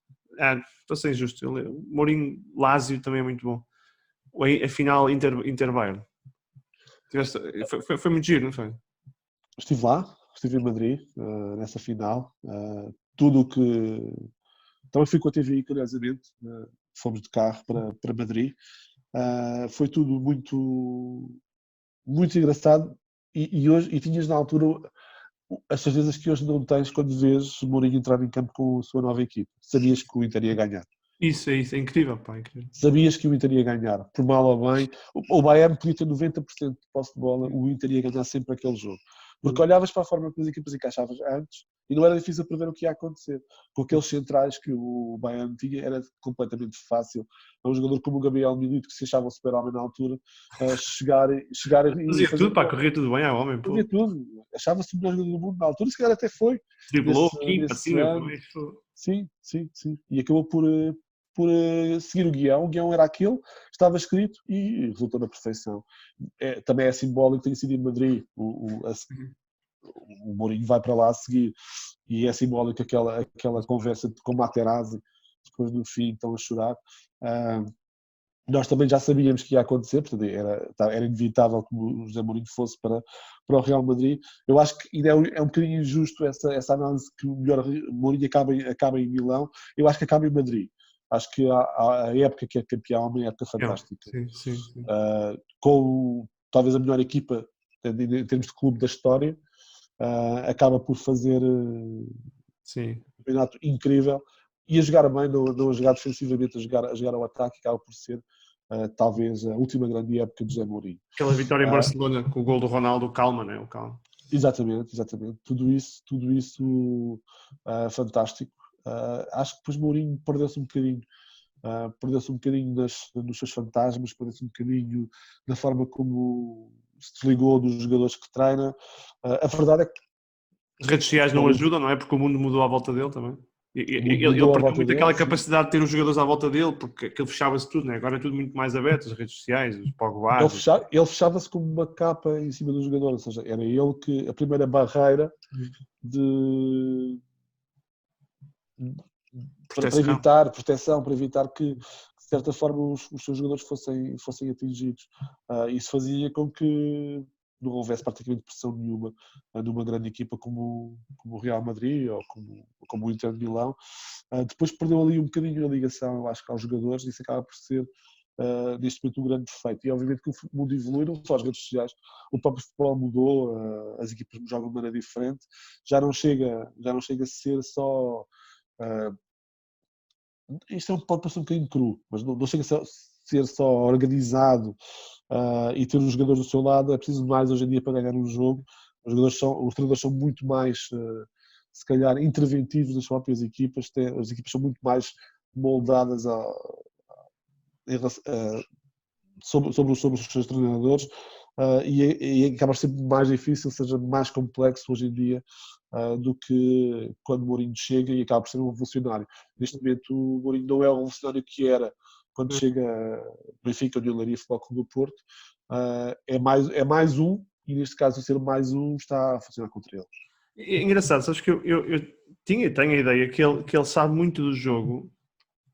Estou a ser injusto, o Mourinho Lazio também é muito bom. A final Inter-Bayern. Foi muito giro, não foi? Estive lá, estive em Madrid, nessa final. Tudo o que... Também fui com a TVI, curiosamente. Fomos de carro para Madrid. Foi tudo muito, muito engraçado. E tinhas na altura as certezas que hoje não tens quando vês Mourinho entrar em campo com a sua nova equipe. Sabias que o Inter ia ganhar. Isso, é incrível, pá, incrível. Sabias que o Inter ia ganhar, por mal ou bem. O Bayern podia ter 90% de posse de bola, o Inter ia ganhar sempre aquele jogo. Porque olhavas para a forma que as equipas encaixavam antes e não era difícil prever o que ia acontecer. Com aqueles centrais que o Bayern tinha, era completamente fácil. Um jogador como o Gabriel Milito, que se achava um super-homem na altura, chegar e Fazia fazer tudo, pá, corria tudo bem ao homem, pô. fazia tudo. Achava-se o melhor jogador do mundo na altura, e se calhar até foi Driblou aqui, para nesse cima, para ano. baixo. Sim, sim, sim. E acabou por seguir o guião. O guião era aquele, estava escrito e resultou na perfeição. Também é simbólico que tenha sido em Madrid. O Mourinho vai para lá a seguir e é simbólico aquela conversa com o Materazzi, depois no fim estão a chorar. Nós também já sabíamos que ia acontecer, portanto era inevitável que o José Mourinho fosse para o Real Madrid. Eu acho que ainda é um bocadinho injusto essa análise que o melhor Mourinho acaba em Milão. Eu acho que acaba em Madrid. Acho que a época que é campeão é uma época fantástica. Sim, sim, sim. Com talvez a melhor equipa em termos de clube da história, acaba por fazer Sim. um campeonato incrível e a jogar bem, não a jogar defensivamente, a jogar ao ataque, acaba por ser talvez a última grande época de José Mourinho. Aquela vitória em Barcelona com o gol do Ronaldo, calma, né? O calma. Exatamente. Tudo isso fantástico. Acho que depois Mourinho perdeu-se um bocadinho. Perdeu-se um bocadinho nos seus fantasmas, perdeu-se um bocadinho na forma como se desligou dos jogadores que treina. A verdade é que As redes sociais não ajudam, não é? Porque o mundo mudou à volta dele também. Ele mudou à perdeu volta muito dele. aquela Sim. capacidade de ter os jogadores à volta dele, porque aquilo fechava-se tudo, né? Agora é tudo muito mais aberto, as redes sociais, os Pogba. Ele fechava-se como uma capa em cima do jogador, ou seja, era ele que a primeira barreira de para evitar proteção, para evitar que de certa forma os seus jogadores fossem atingidos. Isso fazia com que não houvesse praticamente pressão nenhuma numa grande equipa como o Real Madrid ou como o Inter de Milão. Depois perdeu ali um bocadinho a ligação, eu acho que aos jogadores, e isso acaba por ser neste momento um grande defeito. E obviamente que o mundo evolui, não só as redes sociais, o próprio futebol mudou, as equipas jogam de maneira diferente, já não chega a ser só isto pode parecer um bocadinho cru, mas não chega a ser só organizado e ter os jogadores do seu lado. É preciso mais hoje em dia para ganhar um jogo. Os treinadores são muito mais, se calhar, interventivos das próprias equipas. As equipas são muito mais moldadas sobre os seus treinadores. E acaba por ser mais difícil, seja mais complexo hoje em dia do que quando o Mourinho chega e acaba por ser um revolucionário. Neste momento o Mourinho não é o revolucionário que era quando chega Benfica, União de Leiria, Futebol Clube do Porto. É mais um, e neste caso o ser mais um está a funcionar contra ele. É engraçado, sabes que eu tenho a ideia que ele sabe muito do jogo.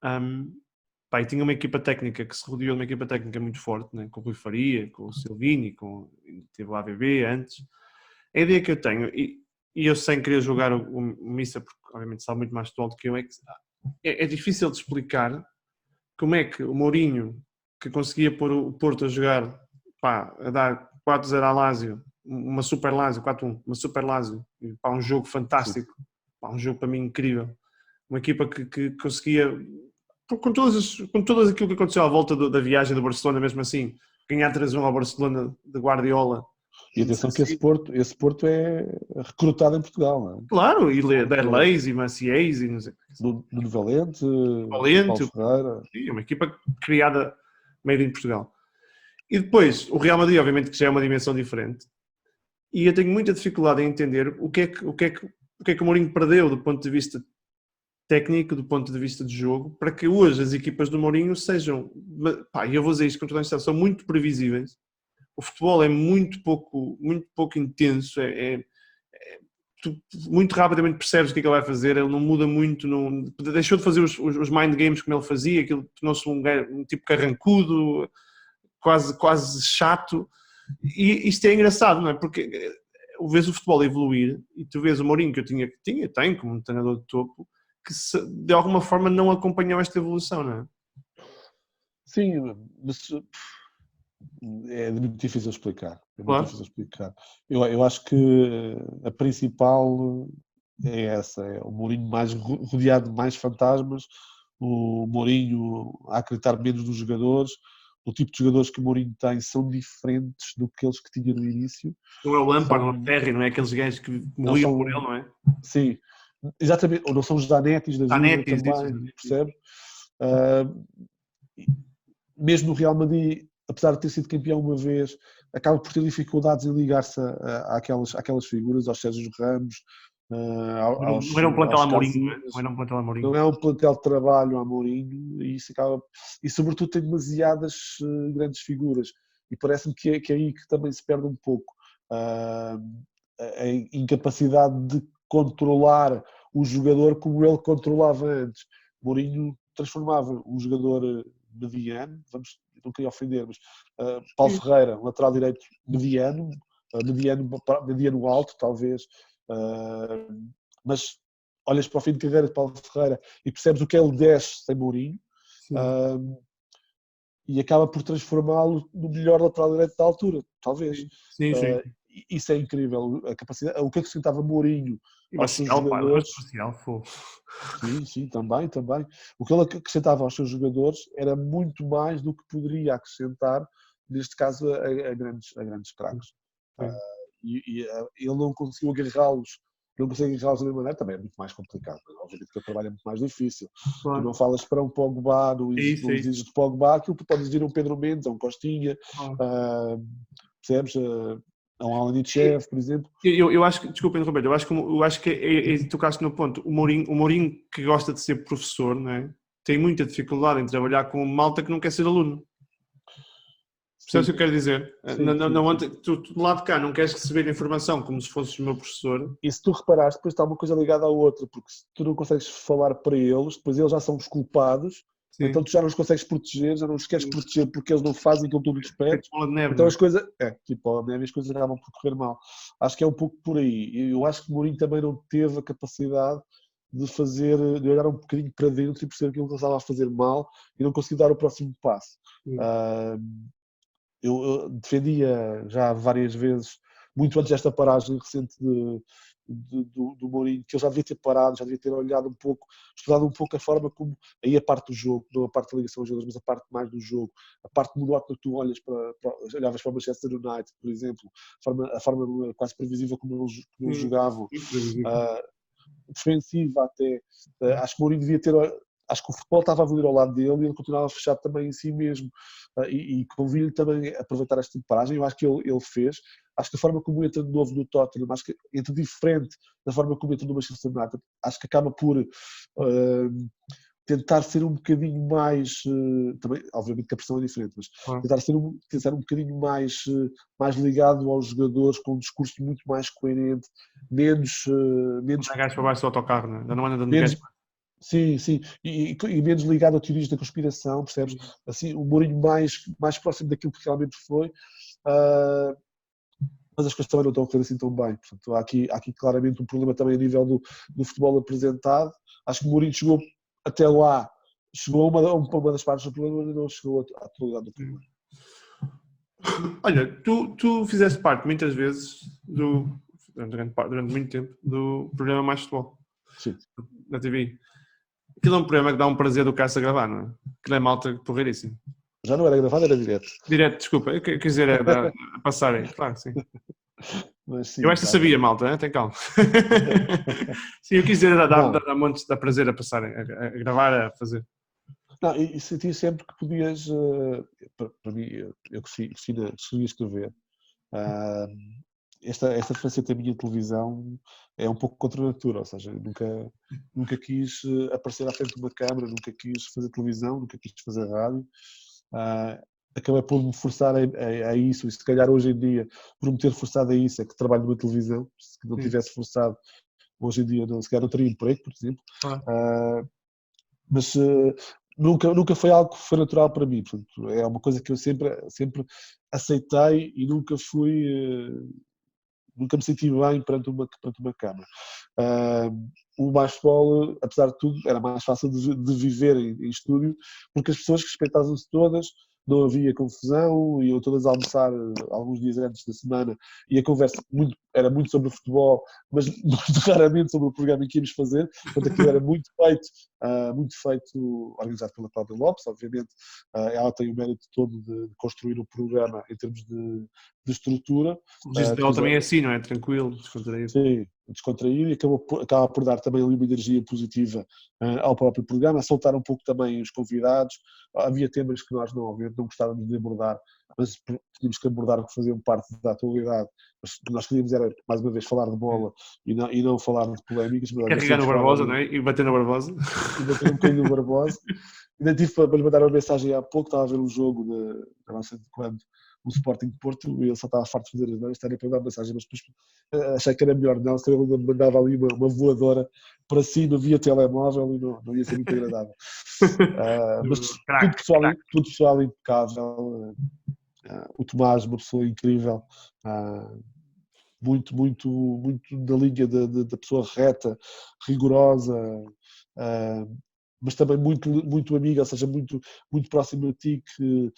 E tinha uma equipa técnica que se rodeou de uma equipa técnica muito forte, né? Com o Rui Faria, com o Silvini, teve o AVB antes. A ideia que eu tenho, e eu sem querer jogar o Missa, porque obviamente sabe muito mais futebol do que eu, é difícil de explicar como é que o Mourinho, que conseguia pôr o Porto a jogar, a dar 4-0 à Lazio, uma super Lazio, 4-1, uma super Lazio, um jogo fantástico, um jogo para mim incrível, uma equipa que conseguia, com todas aquilo que aconteceu à volta da viagem do Barcelona, mesmo assim, ganhar 3-1 ao Barcelona de Guardiola. E atenção que esse Porto é recrutado em Portugal, não é? Claro, e Derleis e Maciéis e não sei. Nuno Valente, Paulo Ferreira. Sim, uma equipa criada meio em Portugal. E depois, o Real Madrid, obviamente, que já é uma dimensão diferente. E eu tenho muita dificuldade em entender o que é que o Mourinho perdeu do ponto de vista técnico, do ponto de vista de jogo, para que hoje as equipas do Mourinho sejam, e eu vou dizer isto com toda a instância, são muito previsíveis. O futebol é muito pouco intenso, tu muito rapidamente percebes o que é que ele vai fazer, ele não muda muito, deixou de fazer os mind games como ele fazia, aquilo tornou-se um tipo carrancudo, quase chato, e isto é engraçado, não é? Porque vês o futebol evoluir e tu vês o Mourinho que eu tenho como um treinador de topo, que de alguma forma não acompanhou esta evolução, não é? Sim, mas é muito difícil explicar. Claro. Eu acho que a principal é essa, é o Mourinho mais rodeado de mais fantasmas, o Mourinho a acreditar menos nos jogadores, o tipo de jogadores que o Mourinho tem são diferentes do que aqueles que tinha no início. Não é o Lampard, não é o Terry, não é aqueles gajos que morriam por ele, não é? Sim, exatamente. Ou não são os Zanetti da vida Zanetti, também, isso. percebe? Mesmo no Real Madrid, apesar de ter sido campeão uma vez, acaba por ter dificuldades em ligar-se àquelas figuras, aos Sérgio Ramos, Não era um plantel aos a Mourinho, não é? Casillas. Não era um plantel a Mourinho. Não é um plantel de trabalho a Mourinho e isso acaba, e sobretudo tem demasiadas grandes figuras e parece-me que é aí que também se perde um pouco a incapacidade de controlar o jogador como ele controlava antes. Mourinho transformava um jogador mediano, não queria ofender, mas Paulo Ferreira, lateral direito mediano, mediano alto talvez, mas olhas para o fim de carreira de Paulo Ferreira e percebes o que ele desce sem Mourinho, e acaba por transformá-lo no melhor lateral direito da altura, talvez. Sim. Isso é incrível, a capacidade, o que acrescentava Mourinho aos seus jogadores. Sim, também. O que ele acrescentava aos seus jogadores era muito mais do que poderia acrescentar, neste caso, a grandes craques. E ele não conseguiu agarrá-los. Não consegue agarrá-los da mesma maneira, também é muito mais complicado. Obviamente que o trabalho é muito mais difícil. Claro. Tu não falas para um Pogba, não exiges de Pogba aquilo que tu podes exigir a um Pedro Mendes, a um Costinha, percebes? A um Alanichev, por exemplo. Eu acho que, desculpa interromper, eu acho que tocaste no ponto. O Mourinho que gosta de ser professor, não é? Tem muita dificuldade em trabalhar com malta que não quer ser aluno. Percebes o que eu quero dizer? Tu do lado de cá não queres receber informação como se fosses o meu professor. E se tu reparares, depois está uma coisa ligada à outra, porque se tu não consegues falar para eles, depois eles já são os culpados, então tu já não os consegues proteger, já não os queres proteger porque eles não fazem aquilo que tu lhes pedes. Então as coisas, tipo a neve, as coisas acabam por correr mal. Acho que é um pouco por aí. Eu acho que Mourinho também não teve a capacidade de olhar um bocadinho para dentro e perceber aquilo que ele estava a fazer mal e não conseguir dar o próximo passo. Eu defendia já várias vezes, muito antes desta paragem recente do Mourinho, que ele já devia ter parado, já devia ter olhado um pouco, estudado um pouco a forma como, aí a parte do jogo, não a parte da ligação aos jogadores, mas a parte mais do jogo, a parte monótona que tu olhavas para o Manchester United, por exemplo, a forma quase previsível como eles jogavam, defensiva até, acho que Mourinho devia ter... Acho que o futebol estava a evoluir ao lado dele e ele continuava fechado também em si mesmo. E convinha-lhe também aproveitar esta paragem. Eu acho que ele fez. Acho que a forma como entra de novo no Tottenham, acho que entra diferente da forma como entra no Manchester United. Acho que acaba por tentar ser um bocadinho mais. Também, obviamente que a pressão é diferente, mas tentar ser um bocadinho mais ligado aos jogadores, com um discurso muito mais coerente, menos. Não é gajo para baixo do autocarro, não anda dando gajo. Sim, e menos ligado a teorias da conspiração, percebes? Assim, o Mourinho mais próximo daquilo que realmente foi, mas as coisas também não estão a correr assim tão bem. Portanto, há aqui claramente um problema também a nível do futebol apresentado. Acho que o Mourinho chegou até lá, chegou a uma das partes do problema, mas não chegou à totalidade do problema. Olha, tu fizeste parte muitas vezes, durante muito tempo, do programa Mais Futebol. Sim. Na TV. Aquilo é um programa que dá um prazer do Cássio a gravar, não é? Aquilo é malta porreiríssimo. Já não era gravado, era direto. Direto, desculpa. Eu quis dizer, a passarem, claro, sim. Mas, sim, eu sabia, malta, tem calma. Sim, eu quis dizer, dá montes de prazer a passarem, a gravar, a fazer. Não, e senti sempre que podias, para mim, eu que consegui escrever, esta faceta da minha televisão é um pouco contra a natura, ou seja, nunca quis aparecer à frente de uma câmara, nunca quis fazer televisão, nunca quis fazer rádio. Acabei por me forçar a isso, e se calhar hoje em dia, por me ter forçado a isso, é que trabalho numa televisão. Se não tivesse forçado, hoje em dia se calhar não teria emprego, por exemplo. Mas nunca foi algo que foi natural para mim. Portanto, é uma coisa que eu sempre aceitei e nunca me senti bem perante uma câmara. O basquetebol, apesar de tudo, era mais fácil de viver em estúdio, porque as pessoas respeitavam-se todas, não havia confusão, iam todas a almoçar alguns dias antes da semana e a conversa era muito sobre o futebol, mas muito raramente sobre o programa que íamos fazer. Portanto, aquilo era muito feito, organizado pela Cláudia Lopes, obviamente. Ela tem o mérito todo de construir o programa em termos de estrutura. O registro dela também é assim, não é? Tranquilo, descontraído. Sim, descontraído, e acaba por dar também ali uma energia positiva ao próprio programa, a soltar um pouco também os convidados. Havia temas que nós não gostávamos de abordar, mas tínhamos que abordar que faziam parte da atualidade. Mas nós queríamos era, mais uma vez, falar de bola e não falar de polémicas. Carregar no Barbosa, não é? E bater no Barbosa. E bater um bocadinho no Barbosa. Ainda tive para lhe mandar uma mensagem há pouco, estava a ver um jogo da nossa quando o Sporting de Porto, e ele só estava farto de fazer as mãos, estava para dar mensagem, mas depois achei que era melhor não, se ele mandava ali uma voadora para cima via telemóvel e não ia ser muito agradável. Mas tudo pessoal impecável. O Tomás, uma pessoa incrível, muito da linha da pessoa reta, rigorosa, mas também muito amiga, ou seja, muito próximo a ti, que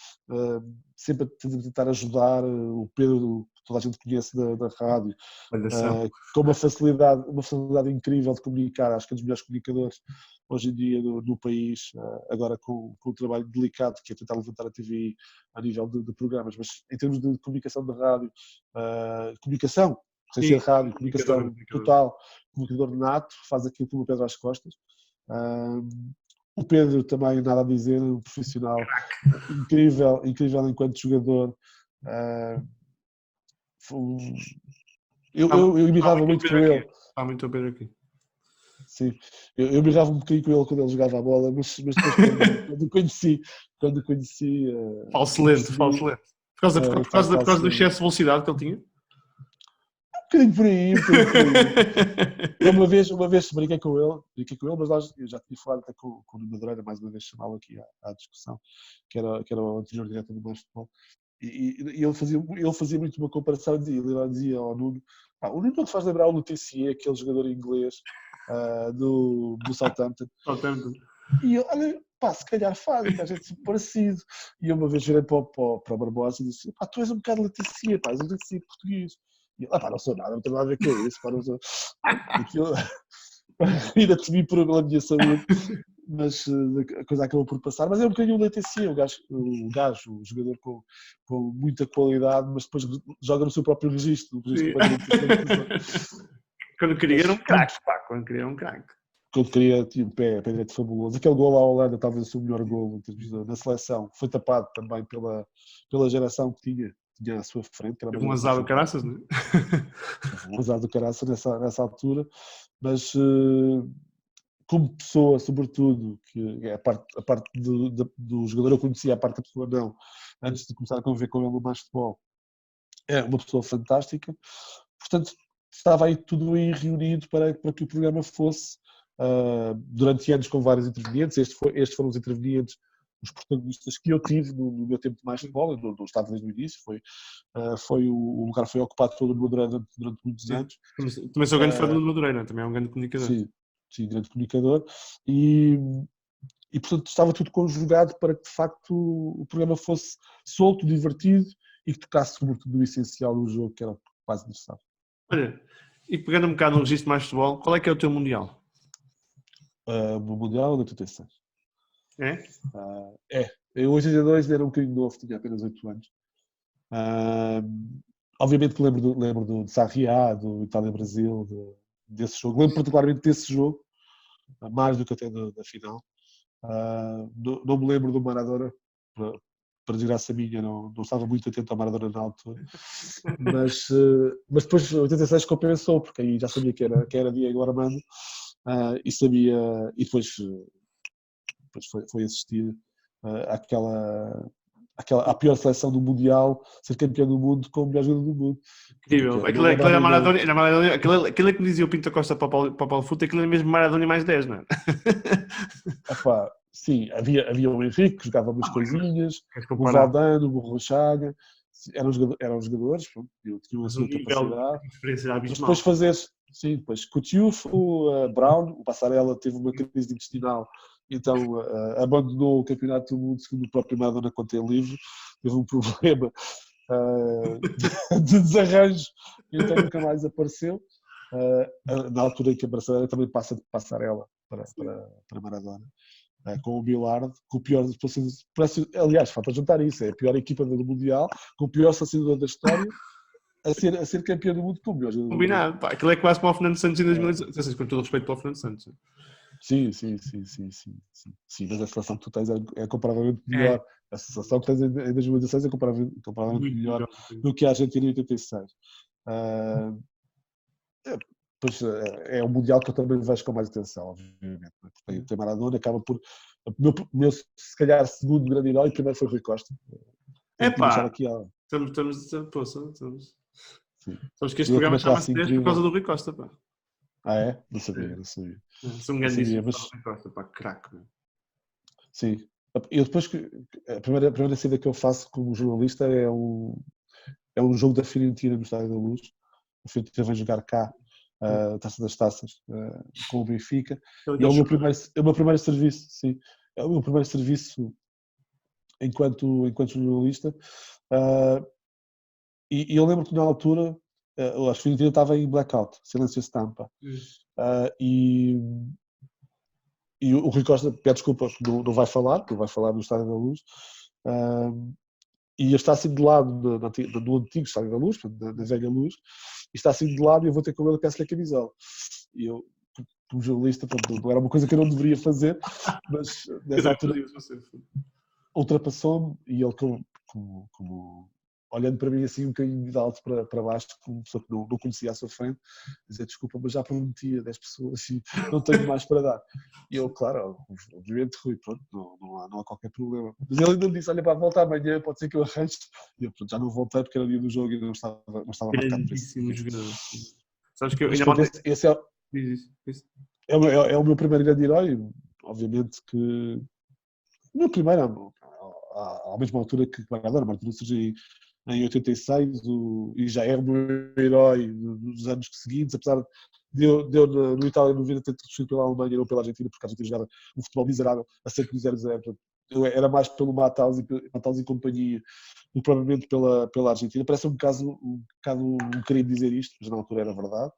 sempre a tentar ajudar. O Pedro, que toda a gente conhece da rádio, com uma facilidade incrível de comunicar. Acho que é um dos melhores comunicadores hoje em dia no país, agora com o trabalho delicado que é tentar levantar a TVI a nível de programas, mas em termos de comunicação de rádio, comunicação, sem ser rádio, comunicação total, comunicador nato, faz aquilo como o Pedro às costas. O Pedro também, nada a dizer, um profissional incrível enquanto jogador. Eu embirrava muito com ele. Há muito o Pedro aqui. Sim, eu embirrava um bocadinho com ele quando ele jogava a bola, mas depois quando o conheci... Falso lento. Por causa do excesso de velocidade que ele tinha? Um bocadinho por aí. Uma vez brinquei com ele, mas eu já tinha falado até com o Nuno Madureira, mais uma vez chamá-lo aqui à discussão, que era o anterior diretor do Mais Futebol, e ele fazia muito uma comparação, ele dizia ao Nuno, o Nuno faz lembrar o Letizier, aquele jogador inglês do Southampton. E eu, olha, se calhar faz, que a gente é parecido. E eu uma vez virei para o Barbosa e disse, tu és um bocado Letizier, és um Letizier português. E eu, não sou nada, não tenho nada a ver com isso. Não sou... Aquilo... Ainda temi pela minha saúde, mas a coisa acabou por passar. Mas é um bocadinho o Letizier, o jogador com muita qualidade, mas depois joga no seu próprio registro. Quando queria era um craque, Quando queria, tinha um pé direito fabuloso. Aquele gol à Holanda, talvez o seu melhor gol na seleção. Foi tapado também pela geração que tinha à sua frente. Que era um azar do caraças, não é? Um azar do caraças nessa altura. Mas como pessoa, sobretudo, que é a parte do jogador eu conhecia, a parte da pessoa não, antes de começar a conviver com ele no Mais Futebol, é uma pessoa fantástica. Portanto, estava aí tudo aí reunido para que o programa fosse, durante anos, com vários intervenientes. Estes foram os intervenientes, os protagonistas que eu tive no meu tempo de Mais Futebol. Eu não estava desde o início, o lugar foi ocupado pelo Madureira durante muitos anos. Também sou grande fã do Madureira, também é um grande comunicador. Sim, grande comunicador. E portanto estava tudo conjugado para que de facto o programa fosse solto, divertido e que tocasse sobretudo o essencial do jogo, que era o mais interessante. Olha, e pegando um bocado no registro de Mais Futebol, qual é que é o teu Mundial? O Mundial de 86. É? Em 82 era um bocadinho novo, tinha apenas 8 anos. Obviamente que lembro do Sarriá, do Itália-Brasil, desse jogo. Lembro particularmente desse jogo, mais do que até da final. Não me lembro do Maradona, para desgraça minha, não estava muito atento ao Maradona na altura. Mas depois 86 compensou, porque aí já sabia que era Diego Armando, e sabia, e depois foi assistir à pior seleção do Mundial, ser campeão do mundo com o melhor jogador do mundo. Incrível. Aquilo era Maradona, aquilo é que me dizia o Pinto Costa para o Paulo Futre, aquilo é mesmo Maradona e mais 10, não é? Sim, havia o Henrique, que jogava umas coisinhas, o Valdano, o Borrochaga, eram jogadores, tinham a sua capacidade. Mas depois depois Coutinho, o Brown, o Passarella teve uma crise intestinal então abandonou o Campeonato do Mundo, segundo o próprio Maradona quando tem livro, teve um problema de desarranjo, então nunca mais apareceu. Na altura em que a braçadeira também passa de passarela para Maradona. Com o Bilardo, com o pior, aliás, falta juntar isso, é a pior equipa do Mundial, com o pior selecionador da história, a ser campeão do mundo com o melhor jogador do mundo. Combinado, pá, aquilo é quase como o Fernando Santos em 2016, com todo o respeito para o Fernando Santos. Sim, mas a seleção que tu tens é comparavelmente melhor. A seleção que tens em 2016 é comparavelmente melhor do que a Argentina em 86. Pois é um Mundial que eu também vejo com mais atenção, obviamente. Tem Maradona, acaba por. O meu, se calhar, segundo grande herói, primeiro foi Rui Costa. Estamos. Sim. Sabes que este programa chama-se 10 por causa do Rui Costa, pá. Ah, é? Não sabia. Sou um grande mas... Rui Costa, pá, craque. Sim. Eu depois, a primeira saída que eu faço como jornalista é um jogo da Fiorentina no Estádio da Luz. A Fiorentina vem jogar cá, a Taça das Taças, com o Benfica. E é o meu primeiro serviço, sim. É o meu primeiro serviço enquanto jornalista. E eu lembro que na altura a Fiorentina estava em blackout, silêncio estampa. E o Rui Costa pede desculpa, não vai falar no Estádio da Luz. E está assim de lado no antigo Estádio da Luz, na velha Luz, e está assim de lado e eu vou ter com ele e peço-lhe a camisola. E eu, como jornalista, não era uma coisa que eu não deveria fazer, mas nessa altura ultrapassou-me e ele, como olhando para mim assim um bocadinho de alto para baixo, como pessoa que não conhecia à sua frente, dizer desculpa, mas já prometi a 10 pessoas e não tenho mais para dar. E eu, claro, obviamente, Rui, pronto, não há qualquer problema. Mas ele ainda me disse, olha, para voltar amanhã, pode ser que eu arranje. E eu, pronto, já não voltei porque era o dia do jogo e não estava marcado para isso. Sabes que eu ainda esse é o meu primeiro grande herói, obviamente que o meu primeiro, à mesma altura que Maradona surgiu em 86 e já é o meu herói dos anos seguintes, apesar de eu no Itália 90 ter sido pela Alemanha e não pela Argentina, porque a Argentina jogava um futebol miserável a 0-0. Eu era mais pelo Matheus e companhia do que provavelmente pela Argentina. Parece um bocado crime dizer isto, mas na altura era verdade.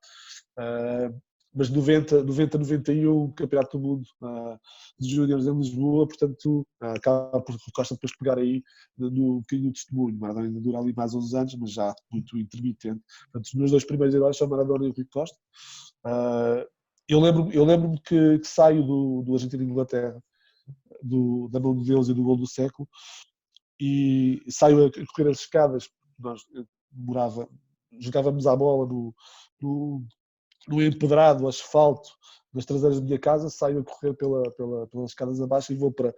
Mas 90-91, Campeonato do Mundo de Júniores em Lisboa, portanto, acaba por Costa depois pegar aí no bocadinho do testemunho. Maradona ainda dura ali mais 11 anos, mas já muito intermitente. Portanto, os meus dois primeiros heróis são Maradona e o Rui Costa. Eu lembro-me que saio do Argentina e Inglaterra, da mão de Deus e do gol do século, e saio a correr as escadas. Nós jogávamos à bola no empedrado, asfalto, nas traseiras da minha casa, saio a correr pelas escadas abaixo e vou para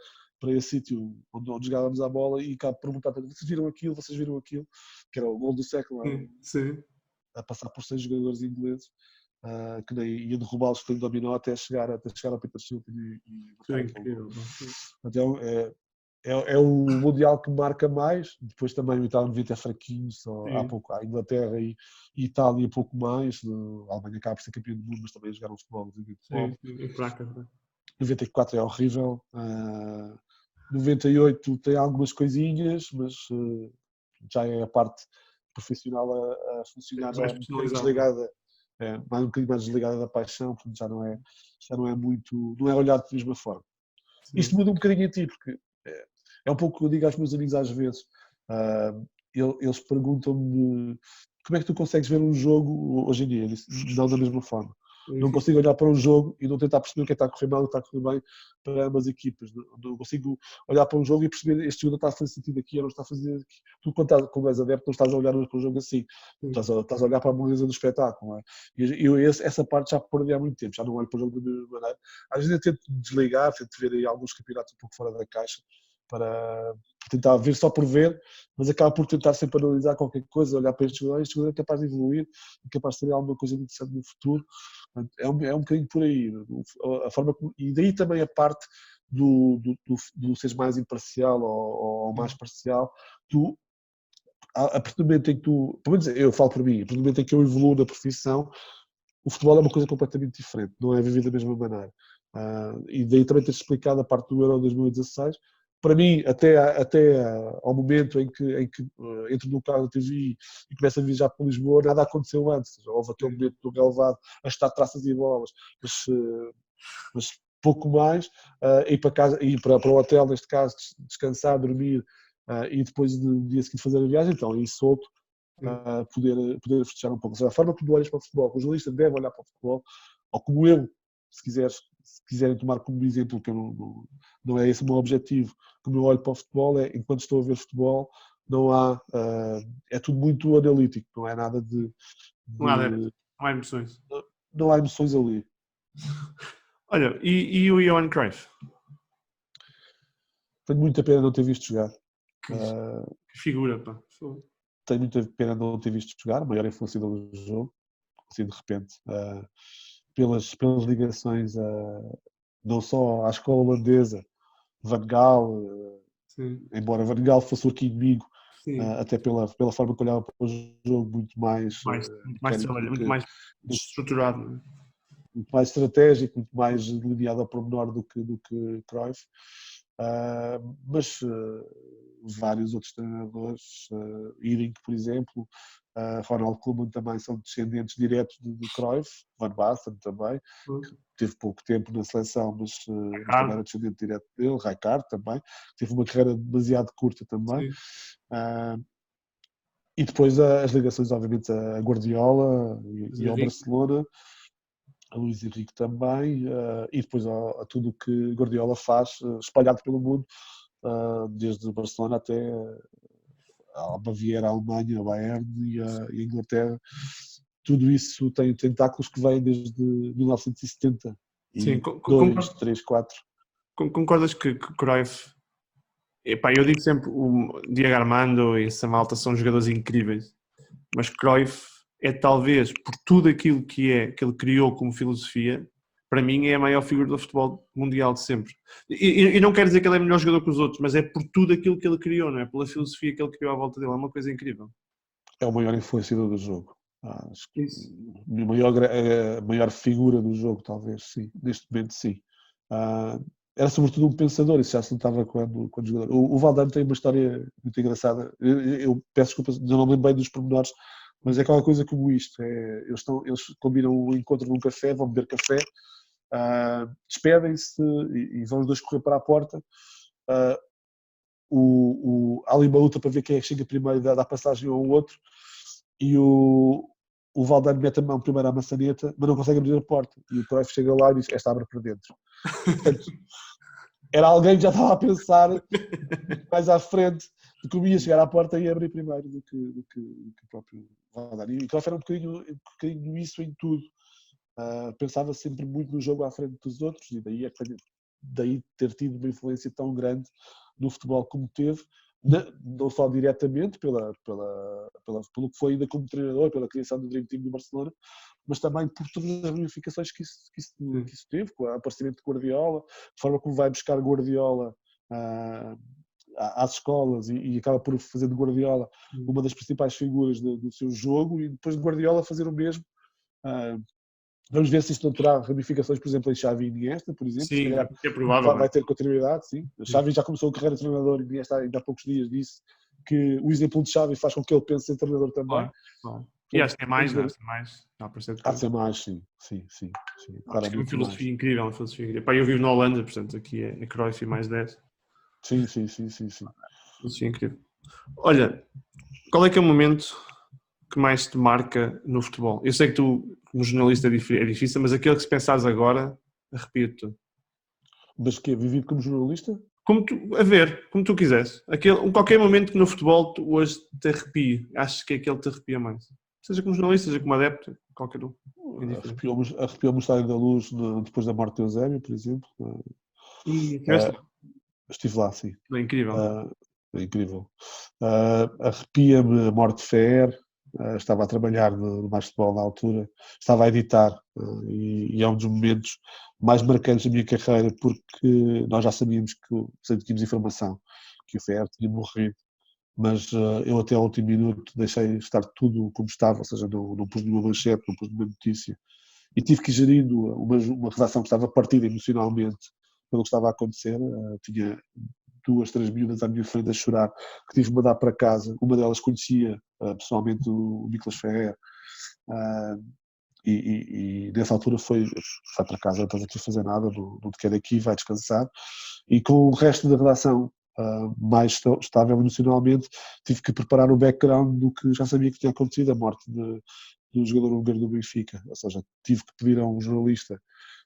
esse sítio onde jogávamos a bola e acabo por perguntar: vocês viram aquilo? Que era o gol do século, a passar por 6 jogadores ingleses, que nem ia derrubá-los com o dominó até chegar ao Peter Shilton Então é o Mundial que marca mais. Depois também o Itália 90 é fraquinho, só há pouco a Inglaterra e Itália pouco mais. A Alemanha acaba por ser campeão do mundo, mas também jogaram futebol. 94 é horrível. 98 tem algumas coisinhas, mas já é a parte profissional a funcionar, já é um bocadinho desligada, um bocadinho mais desligada da paixão, portanto já não é muito, não é olhado da mesma forma. Sim. Isto muda um bocadinho a ti, porque é um pouco o que eu digo aos meus amigos às vezes. Eles perguntam-me como é que tu consegues ver um jogo hoje em dia? Eu disse, não da mesma forma. Não consigo olhar para um jogo e não tentar perceber o que está a correr mal e o que está a correr bem para ambas equipas. Não consigo olhar para um jogo e perceber este jogador está a fazer sentido aqui ou não está a fazer aqui. Tu, quando és adepto, não estás a olhar para um jogo assim. Estás a olhar para a beleza do espetáculo. Essa parte já perdi há muito tempo. Já não olho para o jogo da mesma maneira. Às vezes eu tento desligar, tento ver aí alguns campeonatos um pouco fora da caixa para tentar ver só por ver, mas acaba por tentar sempre analisar qualquer coisa, olhar para este jogador é capaz de evoluir, é capaz de ter alguma coisa interessante no futuro. É um bocadinho por aí. A forma e daí também a parte do seres mais imparcial ou mais parcial. A partir do momento em que tu, pelo menos eu falo por mim, a partir do momento em que eu evoluo na profissão, o futebol é uma coisa completamente diferente, não é vivido da mesma maneira. E daí também ter explicado a parte do Euro 2016. Para mim, até ao momento em que entro no carro da TV e começo a viajar para Lisboa, nada aconteceu antes. Houve aquele momento do relevado a estar traças e bolas, mas pouco mais, ir para casa, ir para o hotel, neste caso, descansar, dormir, e depois no dia seguinte fazer a viagem, então aí solto, poder festejar um pouco. Ou seja, a forma como tu olhas para o futebol, o jornalista deve olhar para o futebol, ou como eu, se quiserem tomar como exemplo, que não é esse o meu objetivo, como eu olho para o futebol, enquanto estou a ver futebol, não há, é tudo muito analítico, não é nada Não há adeptos, não há emoções. não há emoções ali. Olha, e o Johan Cruyff? Tenho muita pena não ter visto jogar. Que figura, pá. Tenho muita pena não ter visto jogar, a maior influência do jogo, assim de repente, pelas ligações não só à escola holandesa, Van Gaal, embora Van Gaal fosse o arqui-inimigo, até pela forma que olhava para o jogo muito mais trabalho, muito mais estruturado. Muito mais estratégico, muito mais delineado ao pormenor do que Cruyff. Mas vários outros treinadores, Hiddink, por exemplo, Ronald Koeman também são descendentes diretos de Cruyff, Van Basten também, que teve pouco tempo na seleção, mas também era descendente direto dele, Rijkaard também, teve uma carreira demasiado curta também. E depois as ligações, obviamente, a Guardiola e ao Barcelona, a Luís Henrique também, e depois a tudo o que Guardiola faz, espalhado pelo mundo, desde o Barcelona até a Baviera, a Alemanha, a Bayern e a Inglaterra. Tudo isso tem tentáculos que vêm desde 1970. Sim, 2, 3, 4. Concordas que Cruyff... Epá, eu digo sempre, o Diego Armando e essa malta são jogadores incríveis, mas Cruyff é talvez, por tudo aquilo que ele criou como filosofia, para mim é a maior figura do futebol mundial de sempre. E não quero dizer que ele é melhor jogador que os outros, mas é por tudo aquilo que ele criou, não é? Pela filosofia que ele criou à volta dele, é uma coisa incrível. É o maior influenciador do jogo. Acho que a maior figura do jogo, talvez, sim. Neste momento, sim. Era sobretudo um pensador, isso já se notava quando jogador. O Valdano tem uma história muito engraçada. Eu peço desculpas, não me lembro bem dos pormenores, mas é aquela coisa como isto. Eles combinam um encontro num café, vão beber café, despedem-se e vão os dois correr para a porta. Há ali uma luta para ver quem é que chega primeiro e dá passagem ao outro. E o Valdano mete a mão primeiro à maçaneta, mas não consegue abrir a porta. E o Cruyff chega lá e diz: esta abre para dentro. Portanto, era alguém que já estava a pensar mais à frente de como ia chegar à porta e abrir primeiro do que o próprio Valdano. E o Cruyff era um bocadinho isso em tudo. Pensava sempre muito no jogo à frente dos outros e daí ter tido uma influência tão grande no futebol como teve, não só diretamente pelo que foi ainda como treinador, pela criação do Dream Team do Barcelona, mas também por todas as ramificações que isso teve, com o aparecimento de Guardiola, de forma como vai buscar Guardiola às escolas e acaba por fazer de Guardiola uma das principais figuras do seu jogo, e depois de Guardiola fazer o mesmo. Vamos ver se isto não terá ramificações, por exemplo, em Xavi e Iniesta, por exemplo. Sim, é provável. Vai ter continuidade, sim. Xavi já começou a carreira de treinador e Iniesta ainda há poucos dias disse que o exemplo de Xavi faz com que ele pense em treinador também. Claro. E acho que é mais, não é? Há de ser mais, sim. Acho que é uma filosofia incrível, Eu vivo na Holanda, portanto aqui é Cruyff e mais 10. Sim. Filosofia incrível. Olha, qual é que é o momento que mais te marca no futebol? Eu sei que tu, como jornalista, é difícil, mas aquele que se pensares agora, arrepia-te. Mas que é vivido como jornalista? Como tu quiseres. Qualquer momento que no futebol tu hoje te arrepie, acho que é aquele que te arrepia mais. Seja como jornalista, seja como adepto, qualquer um. Arrepiou-me o Estádio da Luz depois da morte de Eusébio, por exemplo. Estive lá, sim. É incrível. É incrível. Arrepia-me a morte de Fer. Estava a trabalhar no Mais Futebol na altura, estava a editar e é um dos momentos mais marcantes da minha carreira, porque nós já sabíamos sempre tínhamos informação que o Fer tinha morrido, mas eu até ao último minuto deixei estar tudo como estava, ou seja, não pus nenhuma manchete, não pus nenhuma notícia, e tive que ir gerindo uma redação que estava partida emocionalmente pelo que estava a acontecer. Tinha 2, 3 miúdas à minha frente a chorar, que tive que mandar para casa. Uma delas conhecia pessoalmente o Nicolas Ferrer, e nessa altura foi para casa, não estás aqui a fazer nada, não te quero aqui, vai descansar. E com o resto da redação mais estável emocionalmente, tive que preparar o background do que já sabia que tinha acontecido, a morte do jogador húngaro do Benfica. Ou seja, tive que pedir a um jornalista,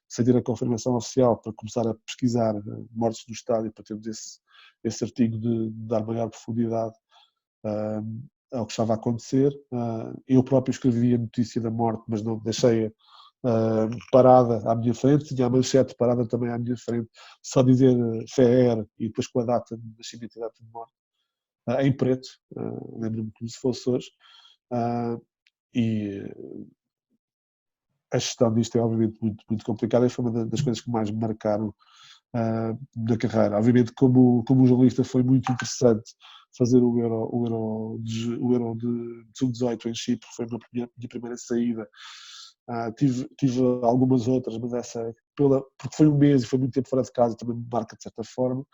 sem ter a confirmação oficial, para começar a pesquisar mortes do estádio, para termos esse artigo de dar maior profundidade ao que estava a acontecer. Eu próprio escrevi a notícia da morte, mas não deixei parada à minha frente, tinha a manchete parada também à minha frente, só dizer Ferrer e depois com a data de nascimento e data de morte em preto, lembro-me como se fosse hoje. E a gestão disto é obviamente muito, muito complicada e foi uma das coisas que mais me marcaram na carreira. Obviamente, como jornalista, foi muito interessante fazer o Euro de Sub-18 em Chipre, foi a minha primeira saída. Tive algumas outras, mas essa, porque foi um mês e foi muito tempo fora de casa, também me marca de certa forma.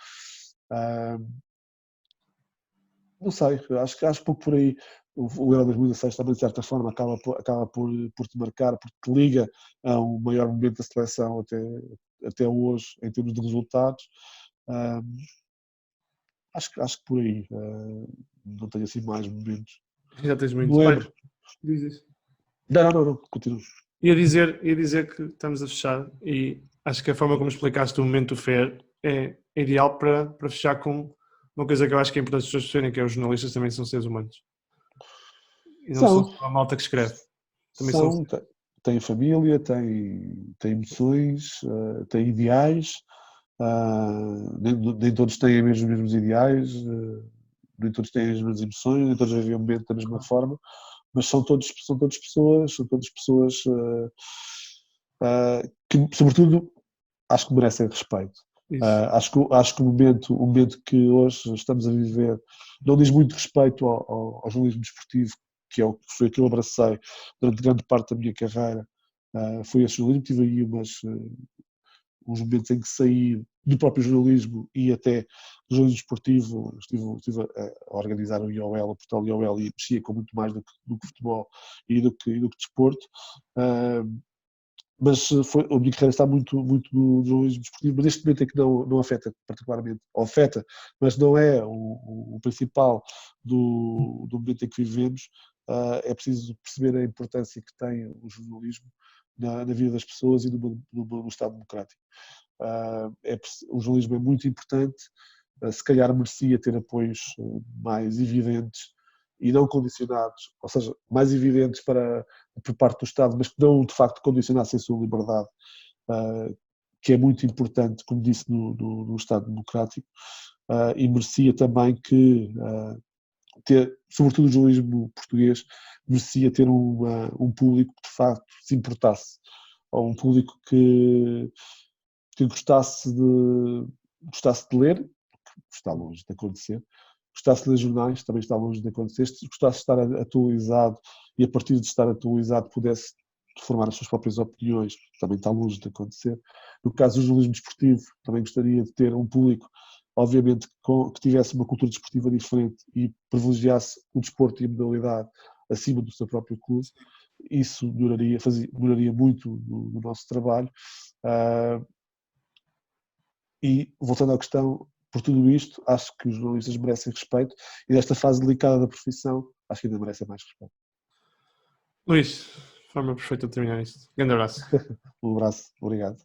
Não sei, acho que pouco por aí. O Euro 2016 também, de certa forma, acaba por te marcar, porque te liga a um maior momento da seleção até hoje, em termos de resultados. Acho que por aí. Não tenho assim mais momentos. Já tens muito. Lembro. Diz isso. Não, continuo. Ia dizer que estamos a fechar e acho que a forma como explicaste o momento do FER é ideal para fechar com uma coisa que eu acho que é importante as pessoas perceberem, que é os jornalistas também são seres humanos. E não são só a malta que escreve. Também são. Têm família, têm emoções, têm ideais. Nem todos têm os mesmos ideais, nem todos têm as mesmas emoções, nem todos vivem o momento da mesma forma, mas são todos pessoas que, sobretudo, acho que merecem respeito. Acho que o momento que hoje estamos a viver não diz muito respeito ao jornalismo desportivo, que foi aquilo que eu abracei durante grande parte da minha carreira. Foi esse jornalismo. Tive aí uns momentos em que saí do próprio jornalismo e até do jornalismo desportivo. Estive a organizar o IOL, o portal IOL, e mexia com muito mais do que futebol e do que desporto. Mas a minha carreira está muito no jornalismo desportivo, mas neste momento é que não afeta particularmente, ou afeta, mas não é o principal do momento em que vivemos. É preciso perceber a importância que tem o jornalismo na vida das pessoas e no Estado democrático. O jornalismo é muito importante, se calhar merecia ter apoios mais evidentes e não condicionados, ou seja, mais evidentes por parte do Estado, mas que não de facto condicionassem a sua liberdade, que é muito importante, como disse, no Estado democrático, e merecia também sobretudo o jornalismo português, merecia ter um público que de facto se importasse, ou um público que gostasse de ler, que está longe de acontecer, gostasse de ler jornais, também está longe de acontecer, gostasse de estar atualizado e a partir de estar atualizado pudesse formar as suas próprias opiniões, também está longe de acontecer. No caso do jornalismo desportivo, também gostaria de ter um público, obviamente, que tivesse uma cultura desportiva diferente e privilegiasse o desporto e a modalidade acima do seu próprio clube. Isso melhoraria muito no nosso trabalho. E, voltando à questão, por tudo isto, acho que os jornalistas merecem respeito e nesta fase delicada da profissão, acho que ainda merecem mais respeito. Luís, forma perfeita de terminar isto. Grande abraço. Um abraço, obrigado.